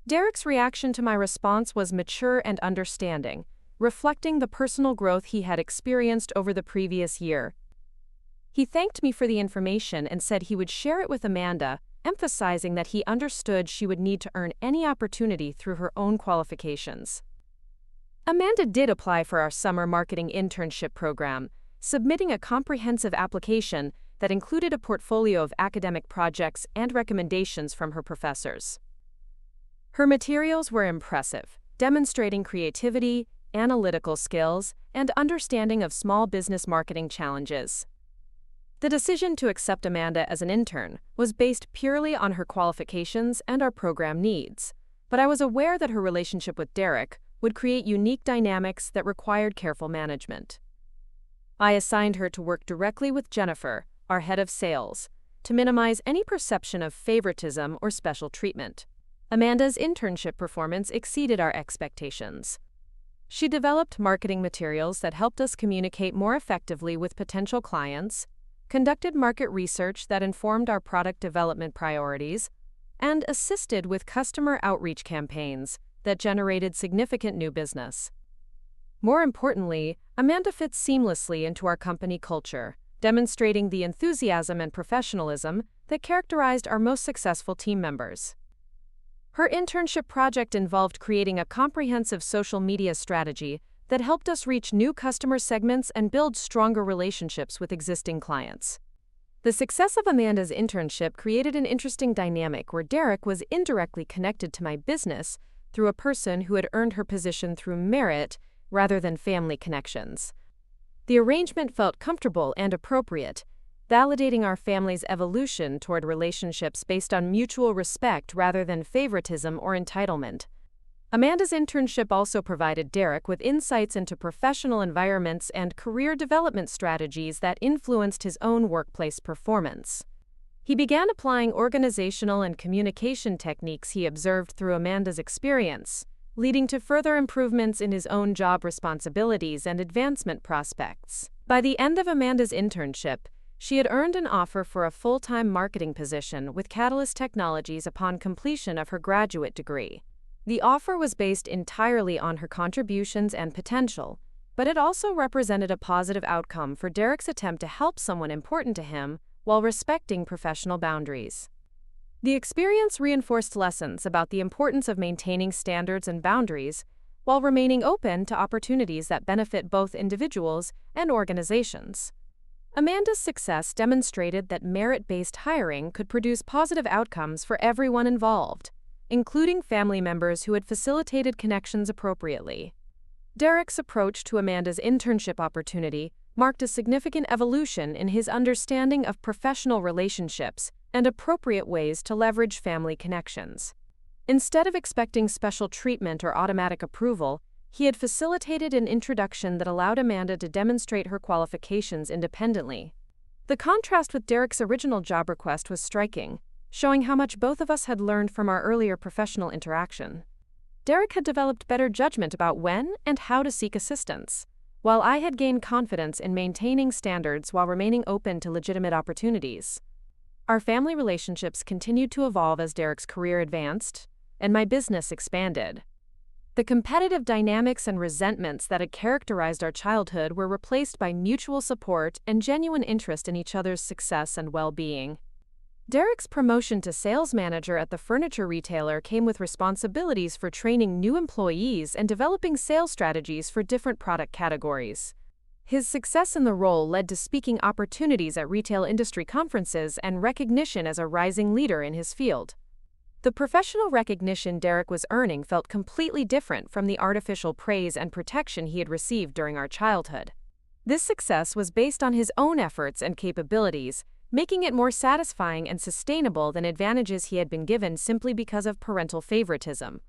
Derek's reaction to my response was mature and understanding, reflecting the personal growth he had experienced over the previous year. He thanked me for the information and said he would share it with Amanda, emphasizing that he understood she would need to earn any opportunity through her own qualifications. Amanda did apply for our summer marketing internship program, submitting a comprehensive application that included a portfolio of academic projects and recommendations from her professors. Her materials were impressive, demonstrating creativity, analytical skills, and understanding of small business marketing challenges. The decision to accept Amanda as an intern was based purely on her qualifications and our program needs, but I was aware that her relationship with Derek would create unique dynamics that required careful management. I assigned her to work directly with Jennifer, our head of sales, to minimize any perception of favoritism or special treatment. Amanda's internship performance exceeded our expectations. She developed marketing materials that helped us communicate more effectively with potential clients, conducted market research that informed our product development priorities, and assisted with customer outreach campaigns that generated significant new business. More importantly, Amanda fits seamlessly into our company culture, demonstrating the enthusiasm and professionalism that characterized our most successful team members. Her internship project involved creating a comprehensive social media strategy that helped us reach new customer segments and build stronger relationships with existing clients. The success of Amanda's internship created an interesting dynamic where Derek was indirectly connected to my business through a person who had earned her position through merit rather than family connections. The arrangement felt comfortable and appropriate, validating our family's evolution toward relationships based on mutual respect rather than favoritism or entitlement. Amanda's internship also provided Derek with insights into professional environments and career development strategies that influenced his own workplace performance. He began applying organizational and communication techniques he observed through Amanda's experience, leading to further improvements in his own job responsibilities and advancement prospects. By the end of Amanda's internship, she had earned an offer for a full-time marketing position with Catalyst Technologies upon completion of her graduate degree. The offer was based entirely on her contributions and potential, but it also represented a positive outcome for Derek's attempt to help someone important to him while respecting professional boundaries. The experience reinforced lessons about the importance of maintaining standards and boundaries while remaining open to opportunities that benefit both individuals and organizations. Amanda's success demonstrated that merit-based hiring could produce positive outcomes for everyone involved, including family members who had facilitated connections appropriately. Derek's approach to Amanda's internship opportunity marked a significant evolution in his understanding of professional relationships and appropriate ways to leverage family connections. Instead of expecting special treatment or automatic approval, he had facilitated an introduction that allowed Amanda to demonstrate her qualifications independently. The contrast with Derek's original job request was striking, showing how much both of us had learned from our earlier professional interaction. Derek had developed better judgment about when and how to seek assistance, while I had gained confidence in maintaining standards while remaining open to legitimate opportunities. Our family relationships continued to evolve as Derek's career advanced, and my business expanded. The competitive dynamics and resentments that had characterized our childhood were replaced by mutual support and genuine interest in each other's success and well-being. Derek's promotion to sales manager at the furniture retailer came with responsibilities for training new employees and developing sales strategies for different product categories. His success in the role led to speaking opportunities at retail industry conferences and recognition as a rising leader in his field. The professional recognition Derek was earning felt completely different from the artificial praise and protection he had received during our childhood. This success was based on his own efforts and capabilities, making it more satisfying and sustainable than advantages he had been given simply because of parental favoritism.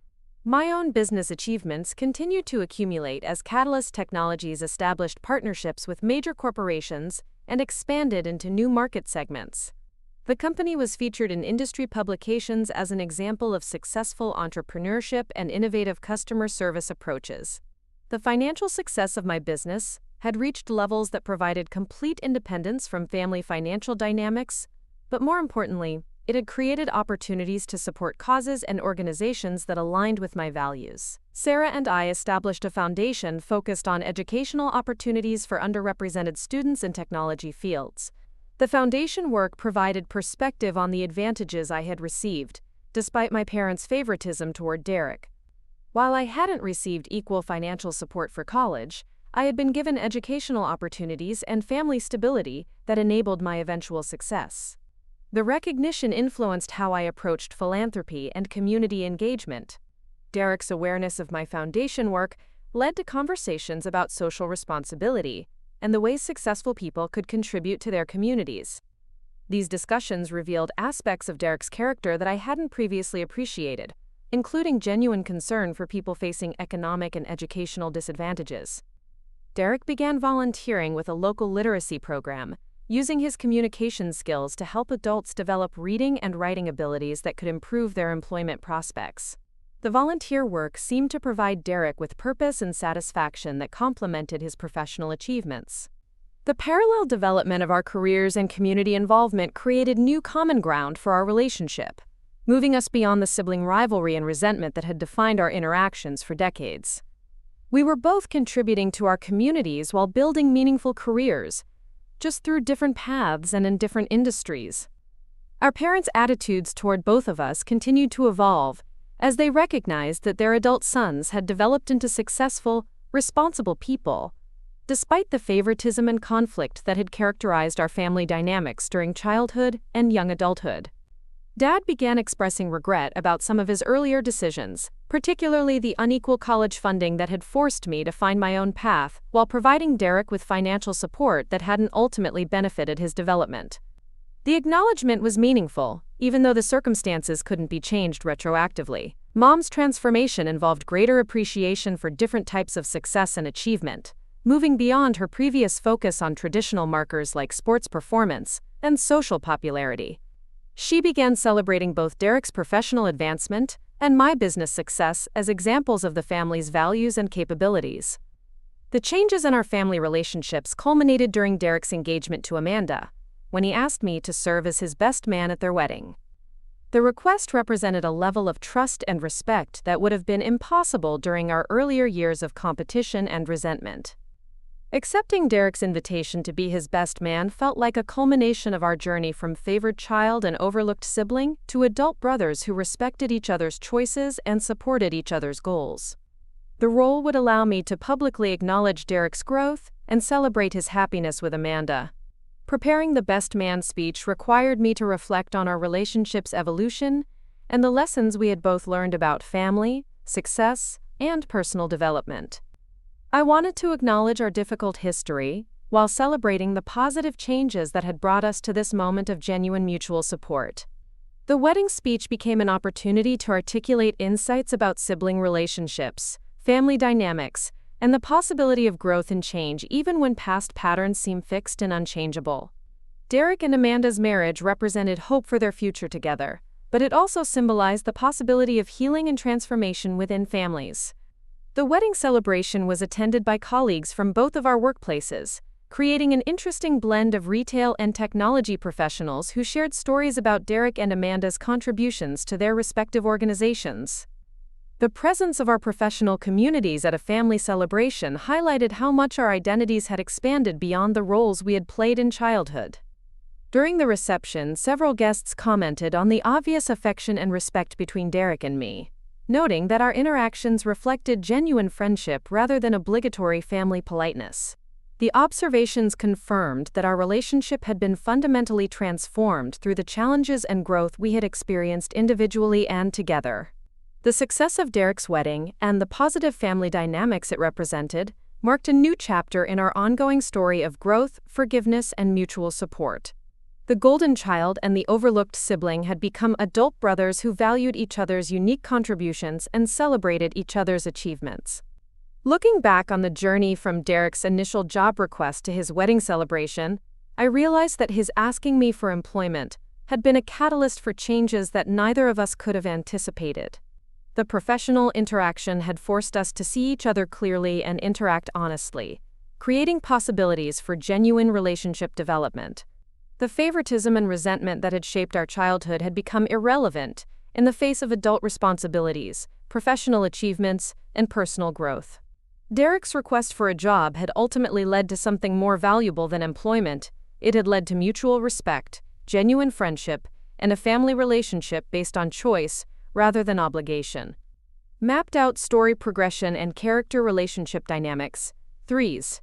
My own business achievements continued to accumulate as Catalyst Technologies established partnerships with major corporations and expanded into new market segments. The company was featured in industry publications as an example of successful entrepreneurship and innovative customer service approaches. The financial success of my business had reached levels that provided complete independence from family financial dynamics, but more importantly, it had created opportunities to support causes and organizations that aligned with my values. Sarah and I established a foundation focused on educational opportunities for underrepresented students in technology fields. The foundation work provided perspective on the advantages I had received, despite my parents' favoritism toward Derek. While I hadn't received equal financial support for college, I had been given educational opportunities and family stability that enabled my eventual success. The recognition influenced how I approached philanthropy and community engagement. Derek's awareness of my foundation work led to conversations about social responsibility and the ways successful people could contribute to their communities. These discussions revealed aspects of Derek's character that I hadn't previously appreciated, including genuine concern for people facing economic and educational disadvantages. Derek began volunteering with a local literacy program, using his communication skills to help adults develop reading and writing abilities that could improve their employment prospects. The volunteer work seemed to provide Derek with purpose and satisfaction that complemented his professional achievements. The parallel development of our careers and community involvement created new common ground for our relationship, moving us beyond the sibling rivalry and resentment that had defined our interactions for decades. We were both contributing to our communities while building meaningful careers, just through different paths and in different industries. Our parents' attitudes toward both of us continued to evolve as they recognized that their adult sons had developed into successful, responsible people, despite the favoritism and conflict that had characterized our family dynamics during childhood and young adulthood. Dad began expressing regret about some of his earlier decisions, particularly the unequal college funding that had forced me to find my own path, while providing Derek with financial support that hadn't ultimately benefited his development. The acknowledgement was meaningful, even though the circumstances couldn't be changed retroactively. Mom's transformation involved greater appreciation for different types of success and achievement, moving beyond her previous focus on traditional markers like sports performance and social popularity. She began celebrating both Derek's professional advancement and my business success as examples of the family's values and capabilities. The changes in our family relationships culminated during Derek's engagement to Amanda, when he asked me to serve as his best man at their wedding. The request represented a level of trust and respect that would have been impossible during our earlier years of competition and resentment. Accepting Derek's invitation to be his best man felt like a culmination of our journey from favored child and overlooked sibling to adult brothers who respected each other's choices and supported each other's goals. The role would allow me to publicly acknowledge Derek's growth and celebrate his happiness with Amanda. Preparing the best man speech required me to reflect on our relationship's evolution and the lessons we had both learned about family, success, and personal development. I wanted to acknowledge our difficult history while celebrating the positive changes that had brought us to this moment of genuine mutual support. The wedding speech became an opportunity to articulate insights about sibling relationships, family dynamics, and the possibility of growth and change even when past patterns seem fixed and unchangeable. Derek and Amanda's marriage represented hope for their future together, but it also symbolized the possibility of healing and transformation within families. The wedding celebration was attended by colleagues from both of our workplaces, creating an interesting blend of retail and technology professionals who shared stories about Derek and Amanda's contributions to their respective organizations. The presence of our professional communities at a family celebration highlighted how much our identities had expanded beyond the roles we had played in childhood. During the reception, several guests commented on the obvious affection and respect between Derek and me, noting that our interactions reflected genuine friendship rather than obligatory family politeness. The observations confirmed that our relationship had been fundamentally transformed through the challenges and growth we had experienced individually and together. The success of Derek's wedding and the positive family dynamics it represented marked a new chapter in our ongoing story of growth, forgiveness, and mutual support. The golden child and the overlooked sibling had become adult brothers who valued each other's unique contributions and celebrated each other's achievements. Looking back on the journey from Derek's initial job request to his wedding celebration, I realized that his asking me for employment had been a catalyst for changes that neither of us could have anticipated. The professional interaction had forced us to see each other clearly and interact honestly, creating possibilities for genuine relationship development. The favoritism and resentment that had shaped our childhood had become irrelevant in the face of adult responsibilities, professional achievements, and personal growth. Derek's request for a job had ultimately led to something more valuable than employment. It had led to mutual respect, genuine friendship, and a family relationship based on choice rather than obligation. Mapped out story progression and character relationship dynamics. 3s.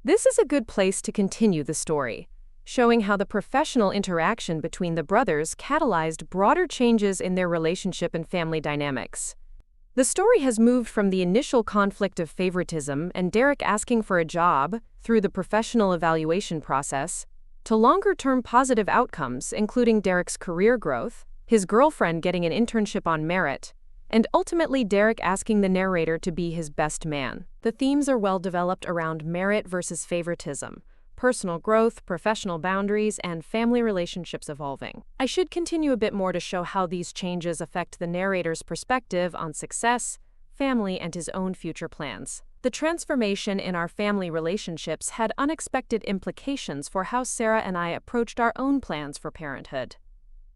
This is a good place to continue the story, showing how the professional interaction between the brothers catalyzed broader changes in their relationship and family dynamics. The story has moved from the initial conflict of favoritism and Derek asking for a job through the professional evaluation process to longer-term positive outcomes, including Derek's career growth, his girlfriend getting an internship on merit, and ultimately Derek asking the narrator to be his best man. The themes are well developed around merit versus favoritism, personal growth, professional boundaries, and family relationships evolving. I should continue a bit more to show how these changes affect the narrator's perspective on success, family, and his own future plans. The transformation in our family relationships had unexpected implications for how Sarah and I approached our own plans for parenthood.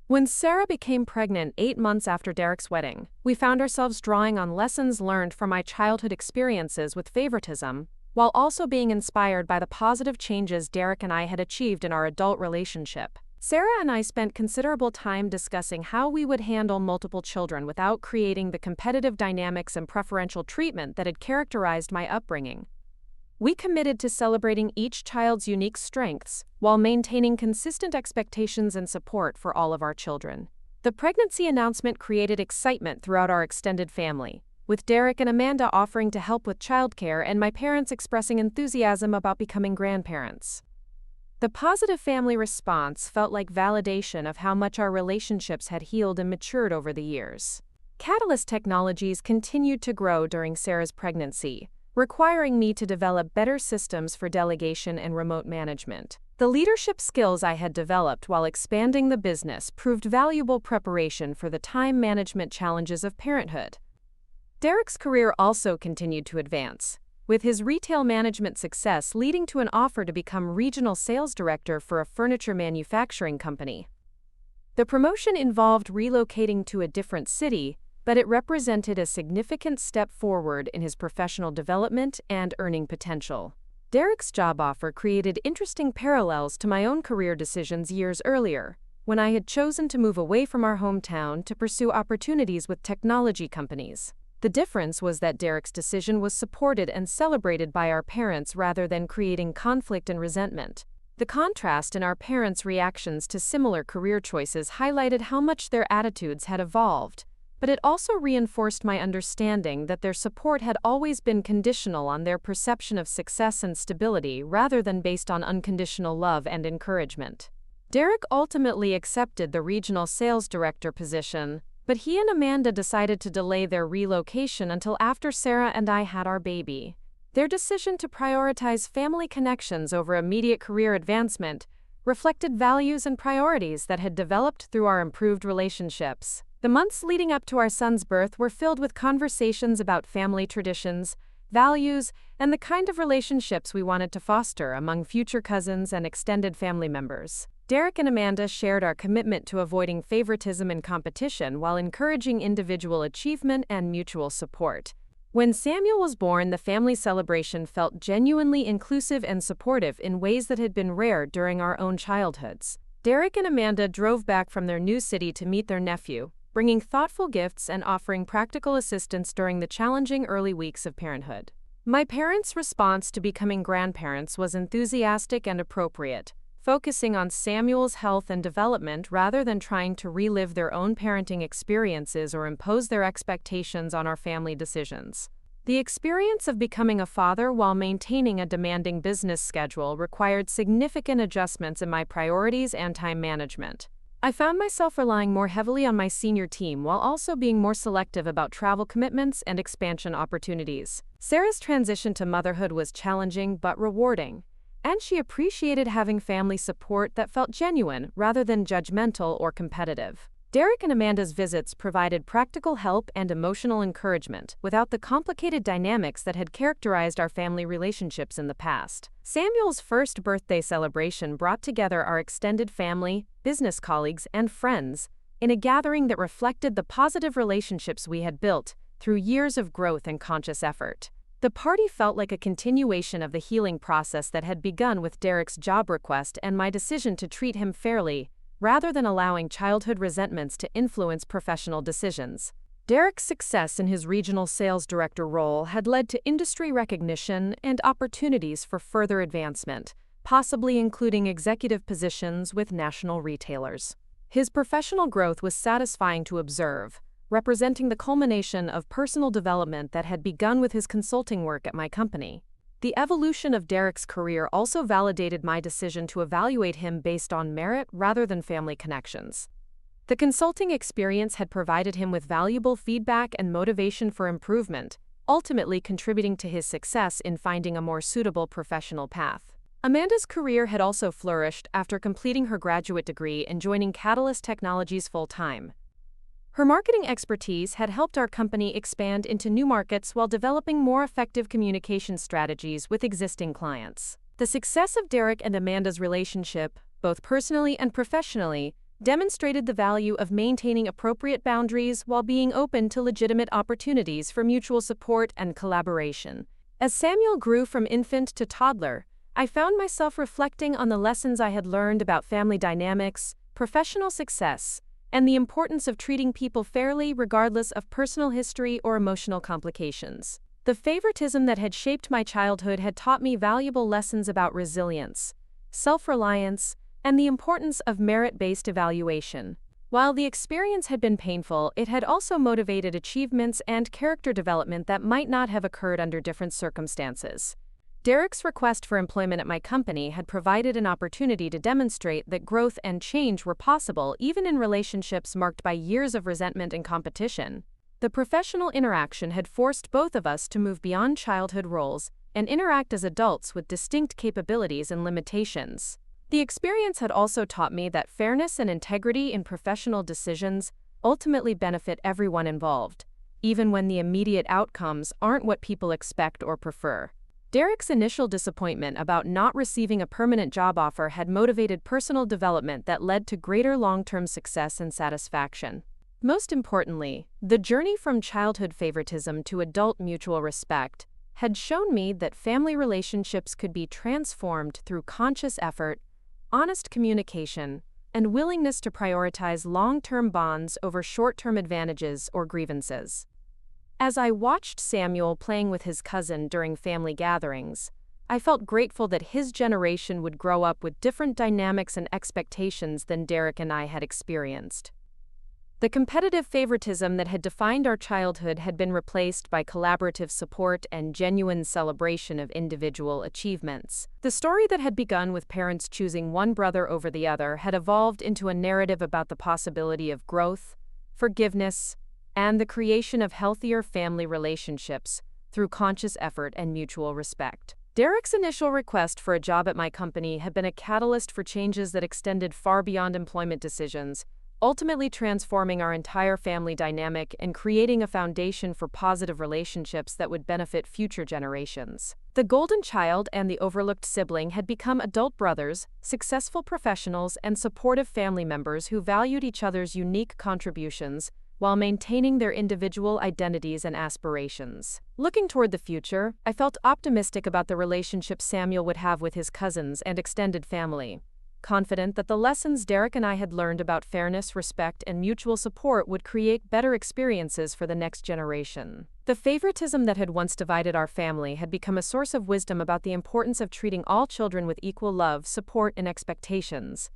When Sarah became pregnant 8 months after Derek's wedding, we found ourselves drawing on lessons learned from my childhood experiences with favoritism, while also being inspired by the positive changes Derek and I had achieved in our adult relationship. Sarah and I spent considerable time discussing how we would handle multiple children without creating the competitive dynamics and preferential treatment that had characterized my upbringing. We committed to celebrating each child's unique strengths while maintaining consistent expectations and support for all of our children. The pregnancy announcement created excitement throughout our extended family, with Derek and Amanda offering to help with childcare and my parents expressing enthusiasm about becoming grandparents. The positive family response felt like validation of how much our relationships had healed and matured over the years. Catalyst technologies continued to grow during Sarah's pregnancy, requiring me to develop better systems for delegation and remote management. The leadership skills I had developed while expanding the business proved valuable preparation for the time management challenges of parenthood. Derek's career also continued to advance, with his retail management success leading to an offer to become regional sales director for a furniture manufacturing company. The promotion involved relocating to a different city, but it represented a significant step forward in his professional development and earning potential. Derek's job offer created interesting parallels to my own career decisions years earlier, when I had chosen to move away from our hometown to pursue opportunities with technology companies. The difference was that Derek's decision was supported and celebrated by our parents rather than creating conflict and resentment. The contrast in our parents' reactions to similar career choices highlighted how much their attitudes had evolved, but it also reinforced my understanding that their support had always been conditional on their perception of success and stability rather than based on unconditional love and encouragement. Derek ultimately accepted the regional sales director position, but he and Amanda decided to delay their relocation until after Sarah and I had our baby. Their decision to prioritize family connections over immediate career advancement reflected values and priorities that had developed through our improved relationships. The months leading up to our son's birth were filled with conversations about family traditions, values, and the kind of relationships we wanted to foster among future cousins and extended family members. Derek and Amanda shared our commitment to avoiding favoritism and competition while encouraging individual achievement and mutual support. When Samuel was born, the family celebration felt genuinely inclusive and supportive in ways that had been rare during our own childhoods. Derek and Amanda drove back from their new city to meet their nephew, bringing thoughtful gifts and offering practical assistance during the challenging early weeks of parenthood. My parents' response to becoming grandparents was enthusiastic and appropriate, focusing on Samuel's health and development rather than trying to relive their own parenting experiences or impose their expectations on our family decisions. The experience of becoming a father while maintaining a demanding business schedule required significant adjustments in my priorities and time management. I found myself relying more heavily on my senior team while also being more selective about travel commitments and expansion opportunities. Sarah's transition to motherhood was challenging but rewarding, and she appreciated having family support that felt genuine rather than judgmental or competitive. Derek and Amanda's visits provided practical help and emotional encouragement without the complicated dynamics that had characterized our family relationships in the past. Samuel's first birthday celebration brought together our extended family, business colleagues, and friends in a gathering that reflected the positive relationships we had built through years of growth and conscious effort. The party felt like a continuation of the healing process that had begun with Derek's job request and my decision to treat him fairly, rather than allowing childhood resentments to influence professional decisions. Derek's success in his regional sales director role had led to industry recognition and opportunities for further advancement, possibly including executive positions with national retailers. His professional growth was satisfying to observe, representing the culmination of personal development that had begun with his consulting work at my company. The evolution of Derek's career also validated my decision to evaluate him based on merit rather than family connections. The consulting experience had provided him with valuable feedback and motivation for improvement, ultimately contributing to his success in finding a more suitable professional path. Amanda's career had also flourished after completing her graduate degree and joining Catalyst Technologies full-time. Her marketing expertise had helped our company expand into new markets while developing more effective communication strategies with existing clients. The success of Derek and Amanda's relationship, both personally and professionally, demonstrated the value of maintaining appropriate boundaries while being open to legitimate opportunities for mutual support and collaboration. As Samuel grew from infant to toddler, I found myself reflecting on the lessons I had learned about family dynamics, professional success, and the importance of treating people fairly regardless of personal history or emotional complications. The favoritism that had shaped my childhood had taught me valuable lessons about resilience, self-reliance, and the importance of merit-based evaluation. While the experience had been painful, it had also motivated achievements and character development that might not have occurred under different circumstances. Derek's request for employment at my company had provided an opportunity to demonstrate that growth and change were possible even in relationships marked by years of resentment and competition. The professional interaction had forced both of us to move beyond childhood roles and interact as adults with distinct capabilities and limitations. The experience had also taught me that fairness and integrity in professional decisions ultimately benefit everyone involved, even when the immediate outcomes aren't what people expect or prefer. Derek's initial disappointment about not receiving a permanent job offer had motivated personal development that led to greater long-term success and satisfaction. Most importantly, the journey from childhood favoritism to adult mutual respect had shown me that family relationships could be transformed through conscious effort, honest communication, and willingness to prioritize long-term bonds over short-term advantages or grievances. As I watched Samuel playing with his cousin during family gatherings, I felt grateful that his generation would grow up with different dynamics and expectations than Derek and I had experienced. The competitive favoritism that had defined our childhood had been replaced by collaborative support and genuine celebration of individual achievements. The story that had begun with parents choosing one brother over the other had evolved into a narrative about the possibility of growth, forgiveness, and the creation of healthier family relationships through conscious effort and mutual respect. Derek's initial request for a job at my company had been a catalyst for changes that extended far beyond employment decisions, ultimately transforming our entire family dynamic and creating a foundation for positive relationships that would benefit future generations. The golden child and the overlooked sibling had become adult brothers, successful professionals, and supportive family members who valued each other's unique contributions while maintaining their individual identities and aspirations. Looking toward the future, I felt optimistic about the relationship Samuel would have with his cousins and extended family, confident that the lessons Derek and I had learned about fairness, respect, and mutual support would create better experiences for the next generation. The favoritism that had once divided our family had become a source of wisdom about the importance of treating all children with equal love, support, and expectations,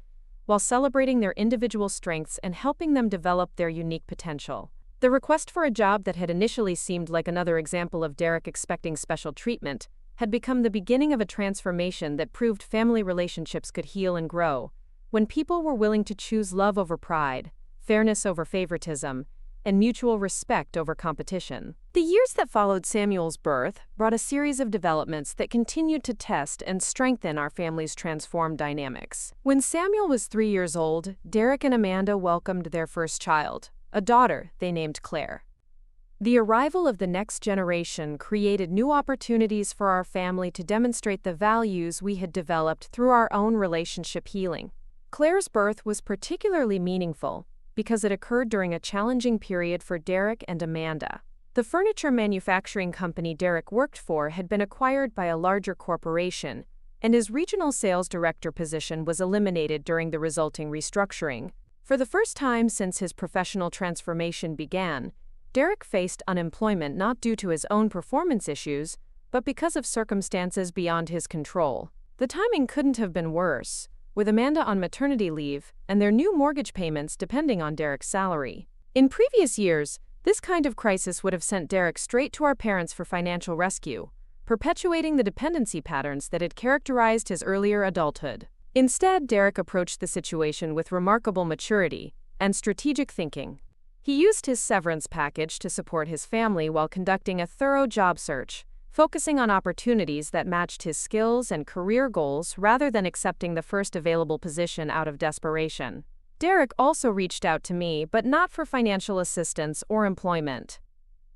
while celebrating their individual strengths and helping them develop their unique potential. The request for a job that had initially seemed like another example of Derek expecting special treatment had become the beginning of a transformation that proved family relationships could heal and grow when people were willing to choose love over pride, fairness over favoritism, and mutual respect over competition. The years that followed Samuel's birth brought a series of developments that continued to test and strengthen our family's transformed dynamics. When Samuel was 3 years old, Derek and Amanda welcomed their first child, a daughter they named Claire. The arrival of the next generation created new opportunities for our family to demonstrate the values we had developed through our own relationship healing. Claire's birth was particularly meaningful because it occurred during a challenging period for Derek and Amanda. The furniture manufacturing company Derek worked for had been acquired by a larger corporation, and his regional sales director position was eliminated during the resulting restructuring. For the first time since his professional transformation began, Derek faced unemployment not due to his own performance issues, but because of circumstances beyond his control. The timing couldn't have been worse, with Amanda on maternity leave and their new mortgage payments depending on Derek's salary. In previous years, this kind of crisis would have sent Derek straight to our parents for financial rescue, perpetuating the dependency patterns that had characterized his earlier adulthood. Instead, Derek approached the situation with remarkable maturity and strategic thinking. He used his severance package to support his family while conducting a thorough job search, focusing on opportunities that matched his skills and career goals rather than accepting the first available position out of desperation. Derek also reached out to me, but not for financial assistance or employment.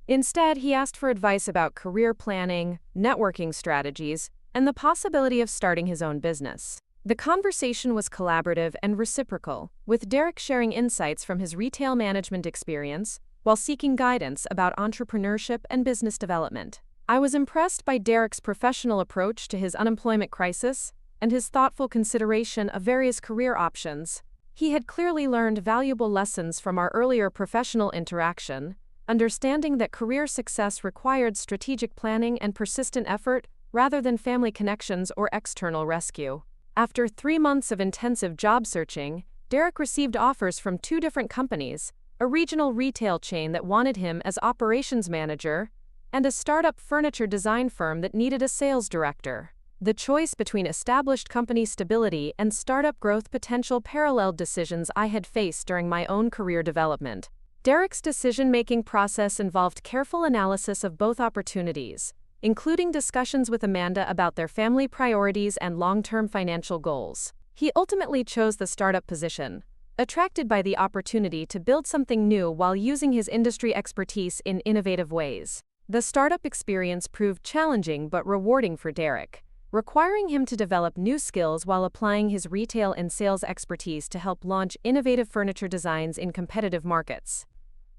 Instead, he asked for advice about career planning, networking strategies, and the possibility of starting his own business. The conversation was collaborative and reciprocal, with Derek sharing insights from his retail management experience while seeking guidance about entrepreneurship and business development. I was impressed by Derek's professional approach to his unemployment crisis and his thoughtful consideration of various career options. He had clearly learned valuable lessons from our earlier professional interaction, understanding that career success required strategic planning and persistent effort rather than family connections or external rescue. After 3 months of intensive job searching, Derek received offers from 2 different companies, a regional retail chain that wanted him as operations manager, and a startup furniture design firm that needed a sales director. The choice between established company stability and startup growth potential paralleled decisions I had faced during my own career development. Derek's decision-making process involved careful analysis of both opportunities, including discussions with Amanda about their family priorities and long-term financial goals. He ultimately chose the startup position, attracted by the opportunity to build something new while using his industry expertise in innovative ways. The startup experience proved challenging but rewarding for Derek, requiring him to develop new skills while applying his retail and sales expertise to help launch innovative furniture designs in competitive markets.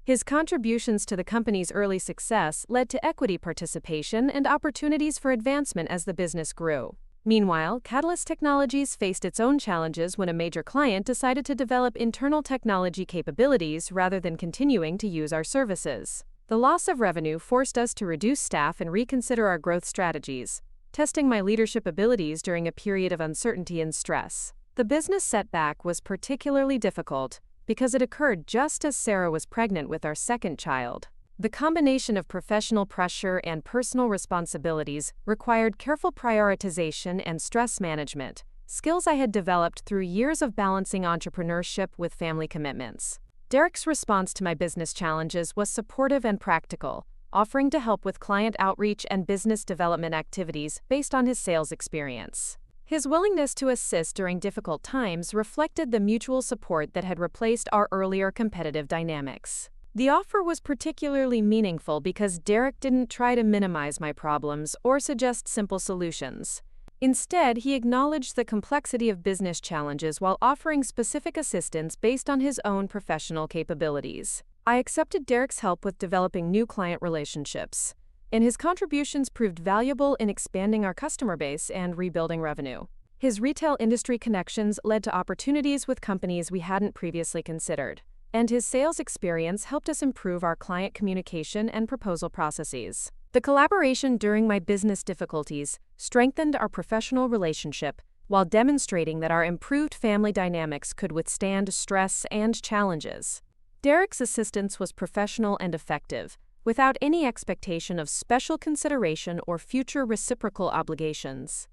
His contributions to the company's early success led to equity participation and opportunities for advancement as the business grew. Meanwhile, Catalyst Technologies faced its own challenges when a major client decided to develop internal technology capabilities rather than continuing to use our services. The loss of revenue forced us to reduce staff and reconsider our growth strategies, testing my leadership abilities during a period of uncertainty and stress. The business setback was particularly difficult because it occurred just as Sarah was pregnant with our second child. The combination of professional pressure and personal responsibilities required careful prioritization and stress management, skills I had developed through years of balancing entrepreneurship with family commitments. Derek's response to my business challenges was supportive and practical, offering to help with client outreach and business development activities based on his sales experience. His willingness to assist during difficult times reflected the mutual support that had replaced our earlier competitive dynamics. The offer was particularly meaningful because Derek didn't try to minimize my problems or suggest simple solutions. Instead, he acknowledged the complexity of business challenges while offering specific assistance based on his own professional capabilities. I accepted Derek's help with developing new client relationships, and his contributions proved valuable in expanding our customer base and rebuilding revenue. His retail industry connections led to opportunities with companies we hadn't previously considered, and his sales experience helped us improve our client communication and proposal processes. The collaboration during my business difficulties strengthened our professional relationship while demonstrating that our improved family dynamics could withstand stress and challenges. Derek's assistance was professional and effective, without any expectation of special consideration or future reciprocal obligations.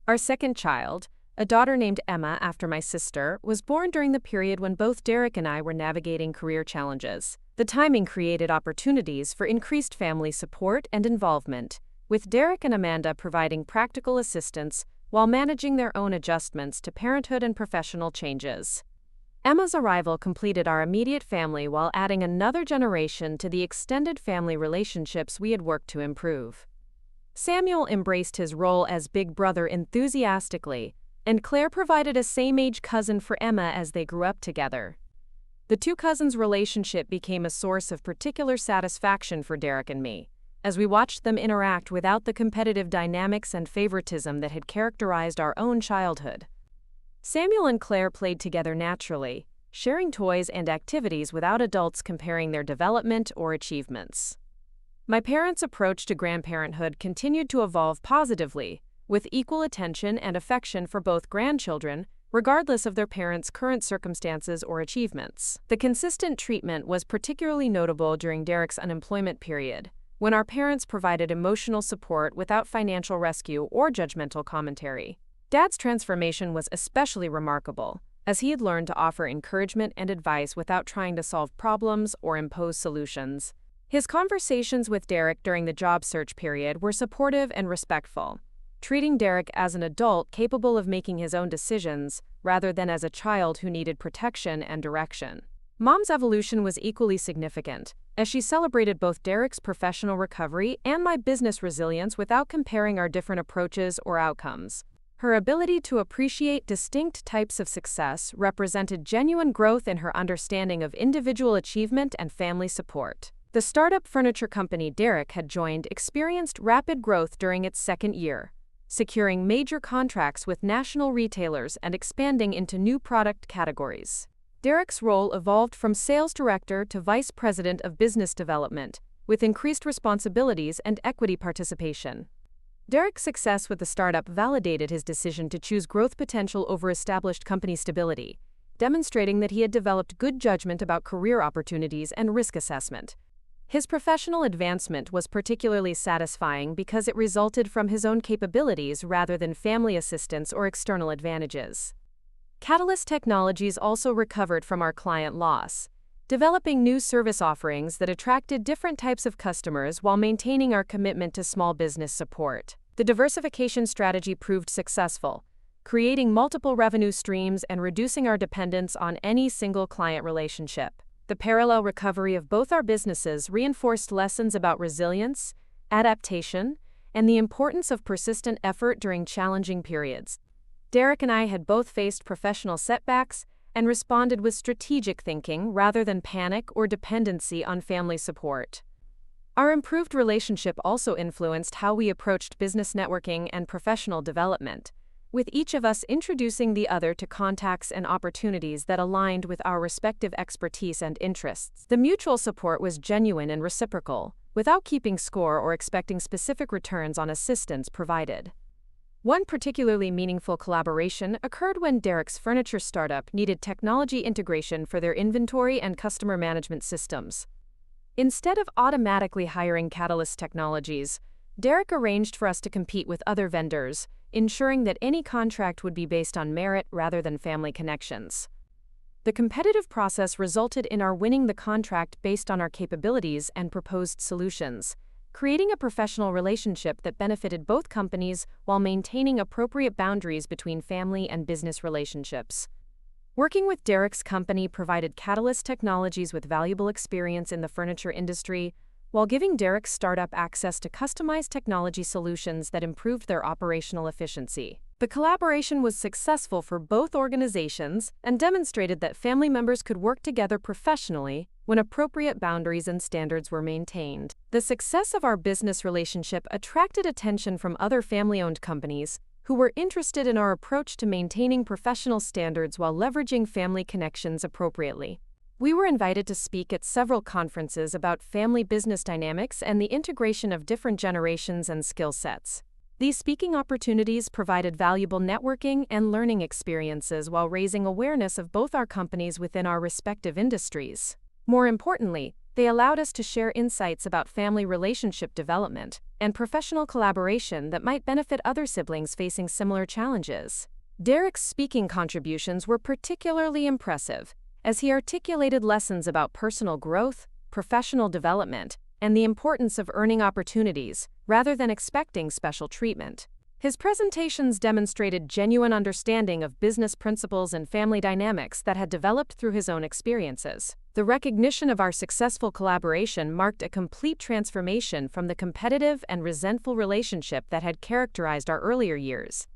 Our second child, a daughter named Emma after my sister, was born during the period when both Derek and I were navigating career challenges. The timing created opportunities for increased family support and involvement, with Derek and Amanda providing practical assistance while managing their own adjustments to parenthood and professional changes. Emma's arrival completed our immediate family while adding another generation to the extended family relationships we had worked to improve. Samuel embraced his role as big brother enthusiastically, and Claire provided a same-age cousin for Emma as they grew up together. The two cousins' relationship became a source of particular satisfaction for Derek and me, as we watched them interact without the competitive dynamics and favoritism that had characterized our own childhood. Samuel and Claire played together naturally, sharing toys and activities without adults comparing their development or achievements. My parents' approach to grandparenthood continued to evolve positively, with equal attention and affection for both grandchildren, regardless of their parents' current circumstances or achievements. The consistent treatment was particularly notable during Derek's unemployment period, when our parents provided emotional support without financial rescue or judgmental commentary. Dad's transformation was especially remarkable, as he had learned to offer encouragement and advice without trying to solve problems or impose solutions. His conversations with Derek during the job search period were supportive and respectful, treating Derek as an adult capable of making his own decisions rather than as a child who needed protection and direction. Mom's evolution was equally significant, as she celebrated both Derek's professional recovery and my business resilience without comparing our different approaches or outcomes. Her ability to appreciate distinct types of success represented genuine growth in her understanding of individual achievement and family support. The startup furniture company Derek had joined experienced rapid growth during its second year, securing major contracts with national retailers and expanding into new product categories. Derek's role evolved from sales director to vice president of business development, with increased responsibilities and equity participation. Derek's success with the startup validated his decision to choose growth potential over established company stability, demonstrating that he had developed good judgment about career opportunities and risk assessment. His professional advancement was particularly satisfying because it resulted from his own capabilities rather than family assistance or external advantages. Catalyst Technologies also recovered from our client loss, developing new service offerings that attracted different types of customers while maintaining our commitment to small business support. The diversification strategy proved successful, creating multiple revenue streams and reducing our dependence on any single client relationship. The parallel recovery of both our businesses reinforced lessons about resilience, adaptation, and the importance of persistent effort during challenging periods. Derek and I had both faced professional setbacks and responded with strategic thinking rather than panic or dependency on family support. Our improved relationship also influenced how we approached business networking and professional development, with each of us introducing the other to contacts and opportunities that aligned with our respective expertise and interests. The mutual support was genuine and reciprocal, without keeping score or expecting specific returns on assistance provided. One particularly meaningful collaboration occurred when Derek's furniture startup needed technology integration for their inventory and customer management systems. Instead of automatically hiring Catalyst Technologies, Derek arranged for us to compete with other vendors, ensuring that any contract would be based on merit rather than family connections. The competitive process resulted in our winning the contract based on our capabilities and proposed solutions, creating a professional relationship that benefited both companies while maintaining appropriate boundaries between family and business relationships. Working with Derek's company provided Catalyst Technologies with valuable experience in the furniture industry, while giving Derek's startup access to customized technology solutions that improved their operational efficiency. The collaboration was successful for both organizations and demonstrated that family members could work together professionally when appropriate boundaries and standards were maintained. The success of our business relationship attracted attention from other family-owned companies who were interested in our approach to maintaining professional standards while leveraging family connections appropriately. We were invited to speak at several conferences about family business dynamics and the integration of different generations and skill sets. These speaking opportunities provided valuable networking and learning experiences while raising awareness of both our companies within our respective industries. More importantly, they allowed us to share insights about family relationship development and professional collaboration that might benefit other siblings facing similar challenges. Derek's speaking contributions were particularly impressive, as he articulated lessons about personal growth, professional development, and the importance of earning opportunities rather than expecting special treatment. His presentations demonstrated genuine understanding of business principles and family dynamics that had developed through his own experiences. The recognition of our successful collaboration marked a complete transformation from the competitive and resentful relationship that had characterized our earlier years.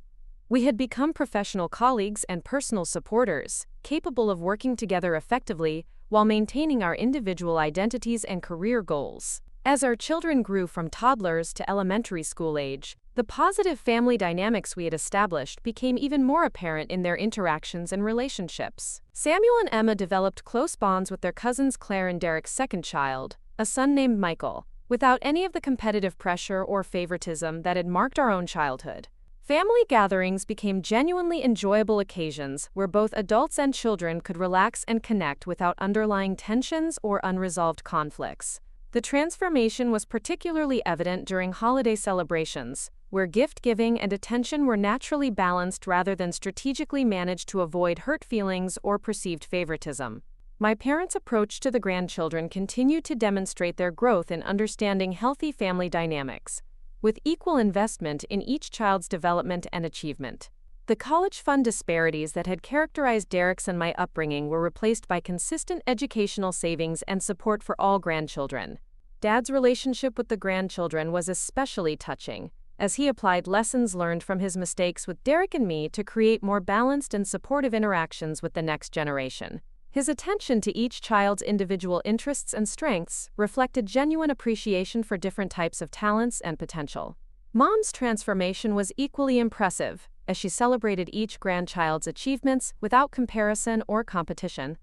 We had become professional colleagues and personal supporters, capable of working together effectively while maintaining our individual identities and career goals. As our children grew from toddlers to elementary school age, the positive family dynamics we had established became even more apparent in their interactions and relationships. Samuel and Emma developed close bonds with their cousins Claire and Derek's second child, a son named Michael, without any of the competitive pressure or favoritism that had marked our own childhood. Family gatherings became genuinely enjoyable occasions where both adults and children could relax and connect without underlying tensions or unresolved conflicts. The transformation was particularly evident during holiday celebrations, where gift-giving and attention were naturally balanced rather than strategically managed to avoid hurt feelings or perceived favoritism. My parents' approach to the grandchildren continued to demonstrate their growth in understanding healthy family dynamics, with equal investment in each child's development and achievement. The college fund disparities that had characterized Derek's and my upbringing were replaced by consistent educational savings and support for all grandchildren. Dad's relationship with the grandchildren was especially touching, as he applied lessons learned from his mistakes with Derek and me to create more balanced and supportive interactions with the next generation. His attention to each child's individual interests and strengths reflected genuine appreciation for different types of talents and potential. Mom's transformation was equally impressive, as she celebrated each grandchild's achievements without comparison or competition.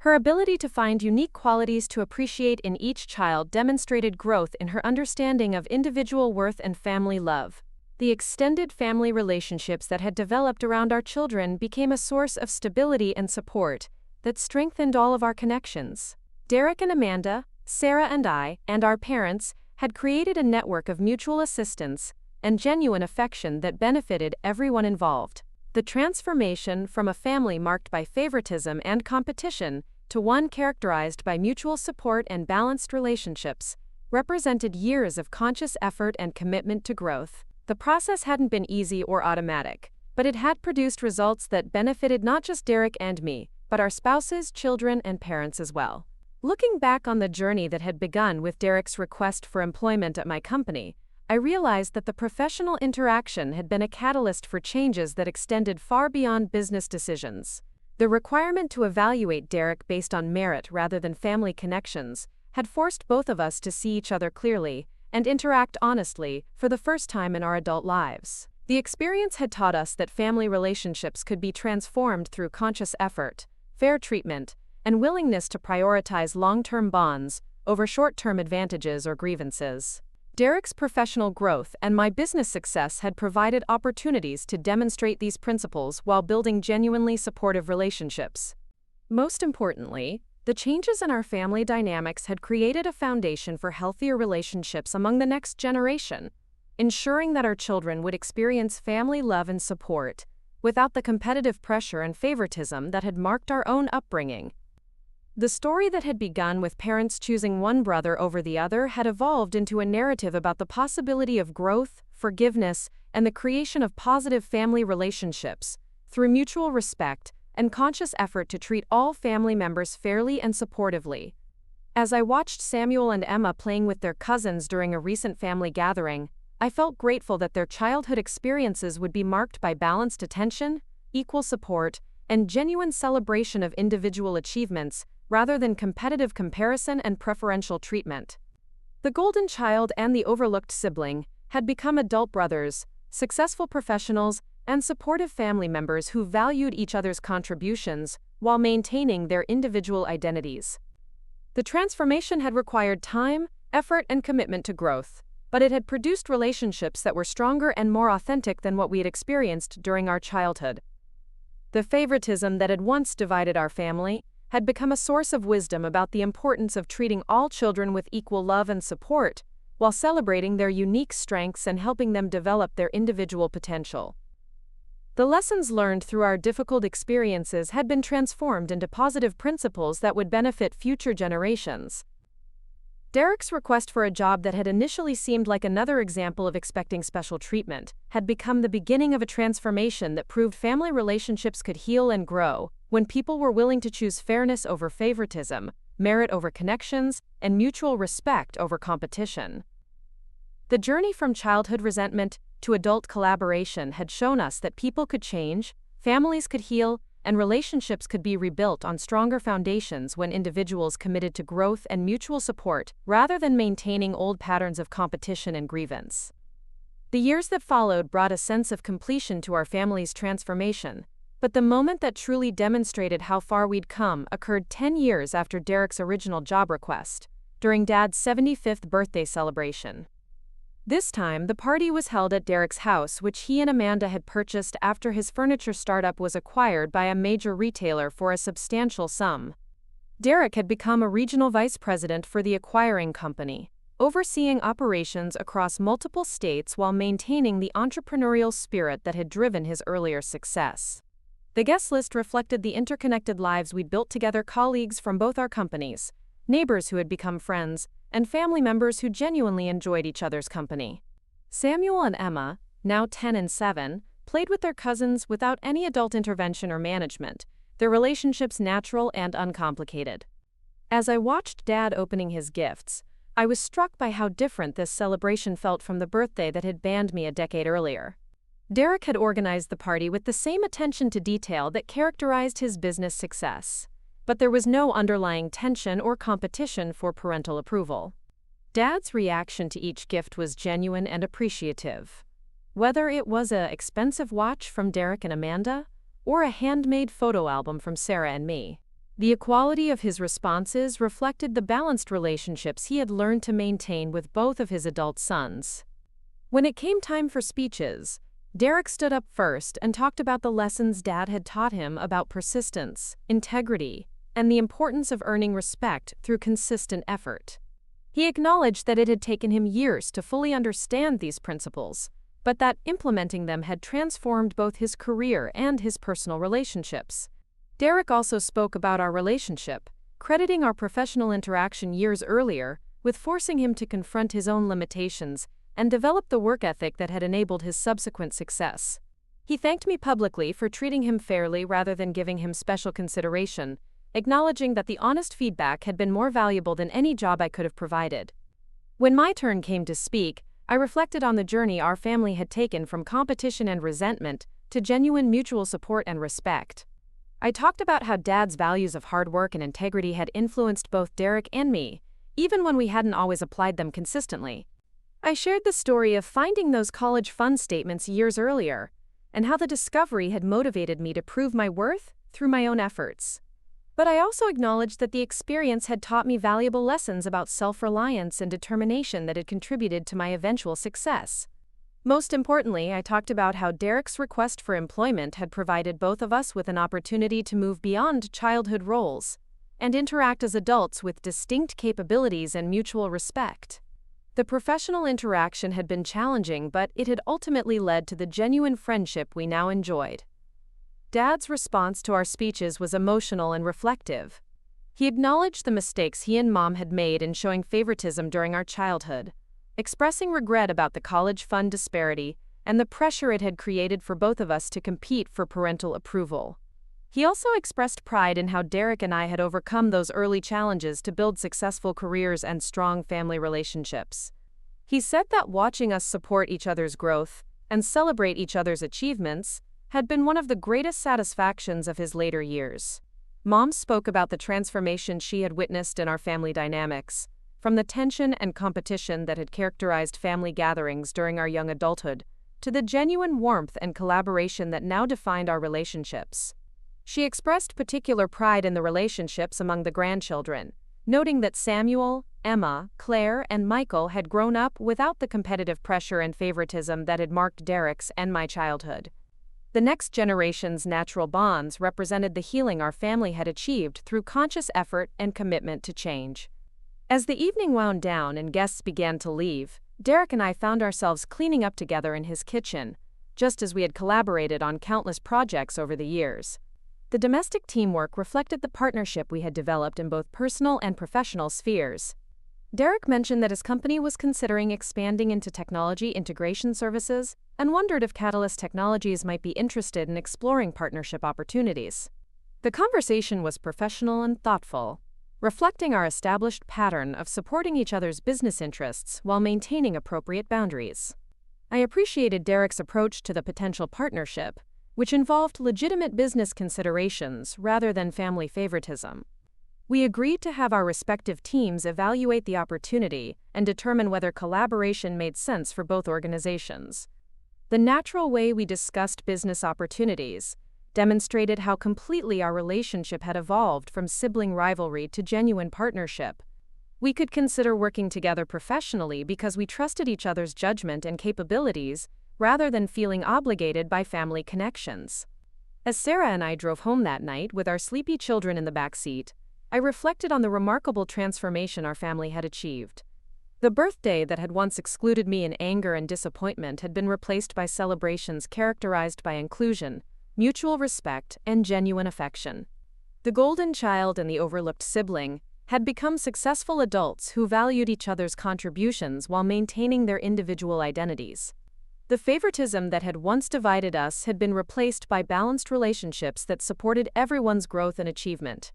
Her ability to find unique qualities to appreciate in each child demonstrated growth in her understanding of individual worth and family love. The extended family relationships that had developed around our children became a source of stability and support that strengthened all of our connections. Derek and Amanda, Sarah and I, and our parents had created a network of mutual assistance and genuine affection that benefited everyone involved. The transformation from a family marked by favoritism and competition to one characterized by mutual support and balanced relationships represented years of conscious effort and commitment to growth. The process hadn't been easy or automatic, but it had produced results that benefited not just Derek and me, but our spouses, children, and parents as well. Looking back on the journey that had begun with Derek's request for employment at my company, I realized that the professional interaction had been a catalyst for changes that extended far beyond business decisions. The requirement to evaluate Derek based on merit rather than family connections had forced both of us to see each other clearly and interact honestly for the first time in our adult lives. The experience had taught us that family relationships could be transformed through conscious effort, fair treatment, and willingness to prioritize long-term bonds over short-term advantages or grievances. Derek's professional growth and my business success had provided opportunities to demonstrate these principles while building genuinely supportive relationships. Most importantly, the changes in our family dynamics had created a foundation for healthier relationships among the next generation, ensuring that our children would experience family love and support without the competitive pressure and favoritism that had marked our own upbringing. The story that had begun with parents choosing one brother over the other had evolved into a narrative about the possibility of growth, forgiveness, and the creation of positive family relationships through mutual respect and conscious effort to treat all family members fairly and supportively. As I watched Samuel and Emma playing with their cousins during a recent family gathering, I felt grateful that their childhood experiences would be marked by balanced attention, equal support, and genuine celebration of individual achievements, rather than competitive comparison and preferential treatment. The golden child and the overlooked sibling had become adult brothers, successful professionals, and supportive family members who valued each other's contributions while maintaining their individual identities. The transformation had required time, effort, and commitment to growth, but it had produced relationships that were stronger and more authentic than what we had experienced during our childhood. The favoritism that had once divided our family had become a source of wisdom about the importance of treating all children with equal love and support, while celebrating their unique strengths and helping them develop their individual potential. The lessons learned through our difficult experiences had been transformed into positive principles that would benefit future generations. Derek's request for a job that had initially seemed like another example of expecting special treatment had become the beginning of a transformation that proved family relationships could heal and grow when people were willing to choose fairness over favoritism, merit over connections, and mutual respect over competition. The journey from childhood resentment to adult collaboration had shown us that people could change, families could heal, and relationships could be rebuilt on stronger foundations when individuals committed to growth and mutual support rather than maintaining old patterns of competition and grievance. The years that followed brought a sense of completion to our family's transformation, but the moment that truly demonstrated how far we'd come occurred 10 years after Derek's original job request, during Dad's 75th birthday celebration. This time, the party was held at Derek's house, which he and Amanda had purchased after his furniture startup was acquired by a major retailer for a substantial sum. Derek had become a regional vice president for the acquiring company, overseeing operations across multiple states while maintaining the entrepreneurial spirit that had driven his earlier success. The guest list reflected the interconnected lives we'd built together: colleagues from both our companies, neighbors who had become friends, and family members who genuinely enjoyed each other's company. Samuel and Emma, now 10 and 7, played with their cousins without any adult intervention or management, their relationships natural and uncomplicated. As I watched Dad opening his gifts, I was struck by how different this celebration felt from the birthday that had banned me a decade earlier. Derek had organized the party with the same attention to detail that characterized his business success, but there was no underlying tension or competition for parental approval. Dad's reaction to each gift was genuine and appreciative. Whether it was an expensive watch from Derek and Amanda, or a handmade photo album from Sarah and me, the equality of his responses reflected the balanced relationships he had learned to maintain with both of his adult sons. When it came time for speeches, Derek stood up first and talked about the lessons Dad had taught him about persistence, integrity, and the importance of earning respect through consistent effort. He acknowledged that it had taken him years to fully understand these principles, but that implementing them had transformed both his career and his personal relationships. Derek also spoke about our relationship, crediting our professional interaction years earlier with forcing him to confront his own limitations and develop the work ethic that had enabled his subsequent success. He thanked me publicly for treating him fairly rather than giving him special consideration, acknowledging that the honest feedback had been more valuable than any job I could have provided. When my turn came to speak, I reflected on the journey our family had taken from competition and resentment to genuine mutual support and respect. I talked about how Dad's values of hard work and integrity had influenced both Derek and me, even when we hadn't always applied them consistently. I shared the story of finding those college fund statements years earlier, and how the discovery had motivated me to prove my worth through my own efforts. But I also acknowledged that the experience had taught me valuable lessons about self-reliance and determination that had contributed to my eventual success. Most importantly, I talked about how Derek's request for employment had provided both of us with an opportunity to move beyond childhood roles and interact as adults with distinct capabilities and mutual respect. The professional interaction had been challenging, but it had ultimately led to the genuine friendship we now enjoyed. Dad's response to our speeches was emotional and reflective. He acknowledged the mistakes he and Mom had made in showing favoritism during our childhood, expressing regret about the college fund disparity and the pressure it had created for both of us to compete for parental approval. He also expressed pride in how Derek and I had overcome those early challenges to build successful careers and strong family relationships. He said that watching us support each other's growth and celebrate each other's achievements had been one of the greatest satisfactions of his later years. Mom spoke about the transformation she had witnessed in our family dynamics, from the tension and competition that had characterized family gatherings during our young adulthood, to the genuine warmth and collaboration that now defined our relationships. She expressed particular pride in the relationships among the grandchildren, noting that Samuel, Emma, Claire, and Michael had grown up without the competitive pressure and favoritism that had marked Derek's and my childhood. The next generation's natural bonds represented the healing our family had achieved through conscious effort and commitment to change. As the evening wound down and guests began to leave, Derek and I found ourselves cleaning up together in his kitchen, just as we had collaborated on countless projects over the years. The domestic teamwork reflected the partnership we had developed in both personal and professional spheres. Derek mentioned that his company was considering expanding into technology integration services and wondered if Catalyst Technologies might be interested in exploring partnership opportunities. The conversation was professional and thoughtful, reflecting our established pattern of supporting each other's business interests while maintaining appropriate boundaries. I appreciated Derek's approach to the potential partnership, which involved legitimate business considerations rather than family favoritism. We agreed to have our respective teams evaluate the opportunity and determine whether collaboration made sense for both organizations. The natural way we discussed business opportunities demonstrated how completely our relationship had evolved from sibling rivalry to genuine partnership. We could consider working together professionally because we trusted each other's judgment and capabilities rather than feeling obligated by family connections. As Sarah and I drove home that night with our sleepy children in the back seat, I reflected on the remarkable transformation our family had achieved. The birthday that had once excluded me in anger and disappointment had been replaced by celebrations characterized by inclusion, mutual respect, and genuine affection. The golden child and the overlooked sibling had become successful adults who valued each other's contributions while maintaining their individual identities. The favoritism that had once divided us had been replaced by balanced relationships that supported everyone's growth and achievement.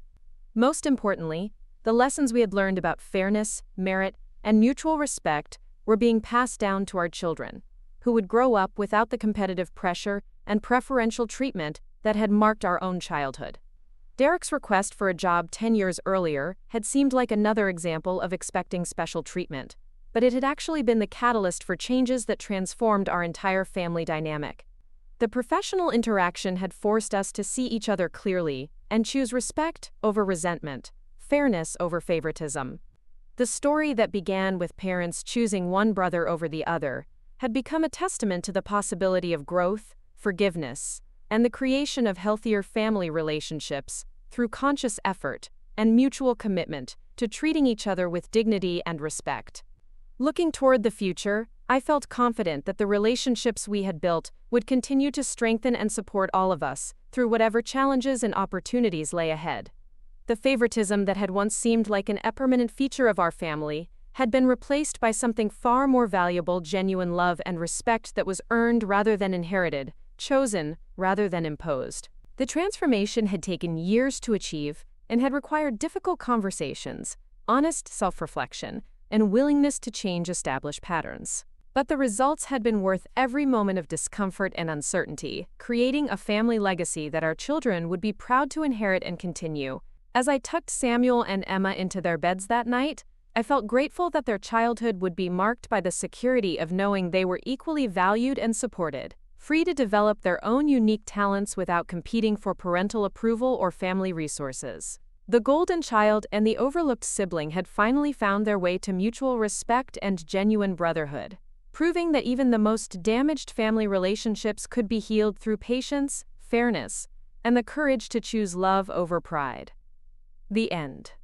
Most importantly, the lessons we had learned about fairness, merit, and mutual respect were being passed down to our children, who would grow up without the competitive pressure and preferential treatment that had marked our own childhood. Derek's request for a job 10 years earlier had seemed like another example of expecting special treatment, but it had actually been the catalyst for changes that transformed our entire family dynamic. The professional interaction had forced us to see each other clearly and choose respect over resentment, fairness over favoritism. The story that began with parents choosing one brother over the other had become a testament to the possibility of growth, forgiveness, and the creation of healthier family relationships through conscious effort and mutual commitment to treating each other with dignity and respect. Looking toward the future, I felt confident that the relationships we had built would continue to strengthen and support all of us through whatever challenges and opportunities lay ahead. The favoritism that had once seemed like an permanent feature of our family had been replaced by something far more valuable: genuine love and respect that was earned rather than inherited, chosen rather than imposed. The transformation had taken years to achieve and had required difficult conversations, honest self-reflection, and willingness to change established patterns. But the results had been worth every moment of discomfort and uncertainty, creating a family legacy that our children would be proud to inherit and continue. As I tucked Samuel and Emma into their beds that night, I felt grateful that their childhood would be marked by the security of knowing they were equally valued and supported, free to develop their own unique talents without competing for parental approval or family resources. The golden child and the overlooked sibling had finally found their way to mutual respect and genuine brotherhood, proving that even the most damaged family relationships could be healed through patience, fairness, and the courage to choose love over pride. The end.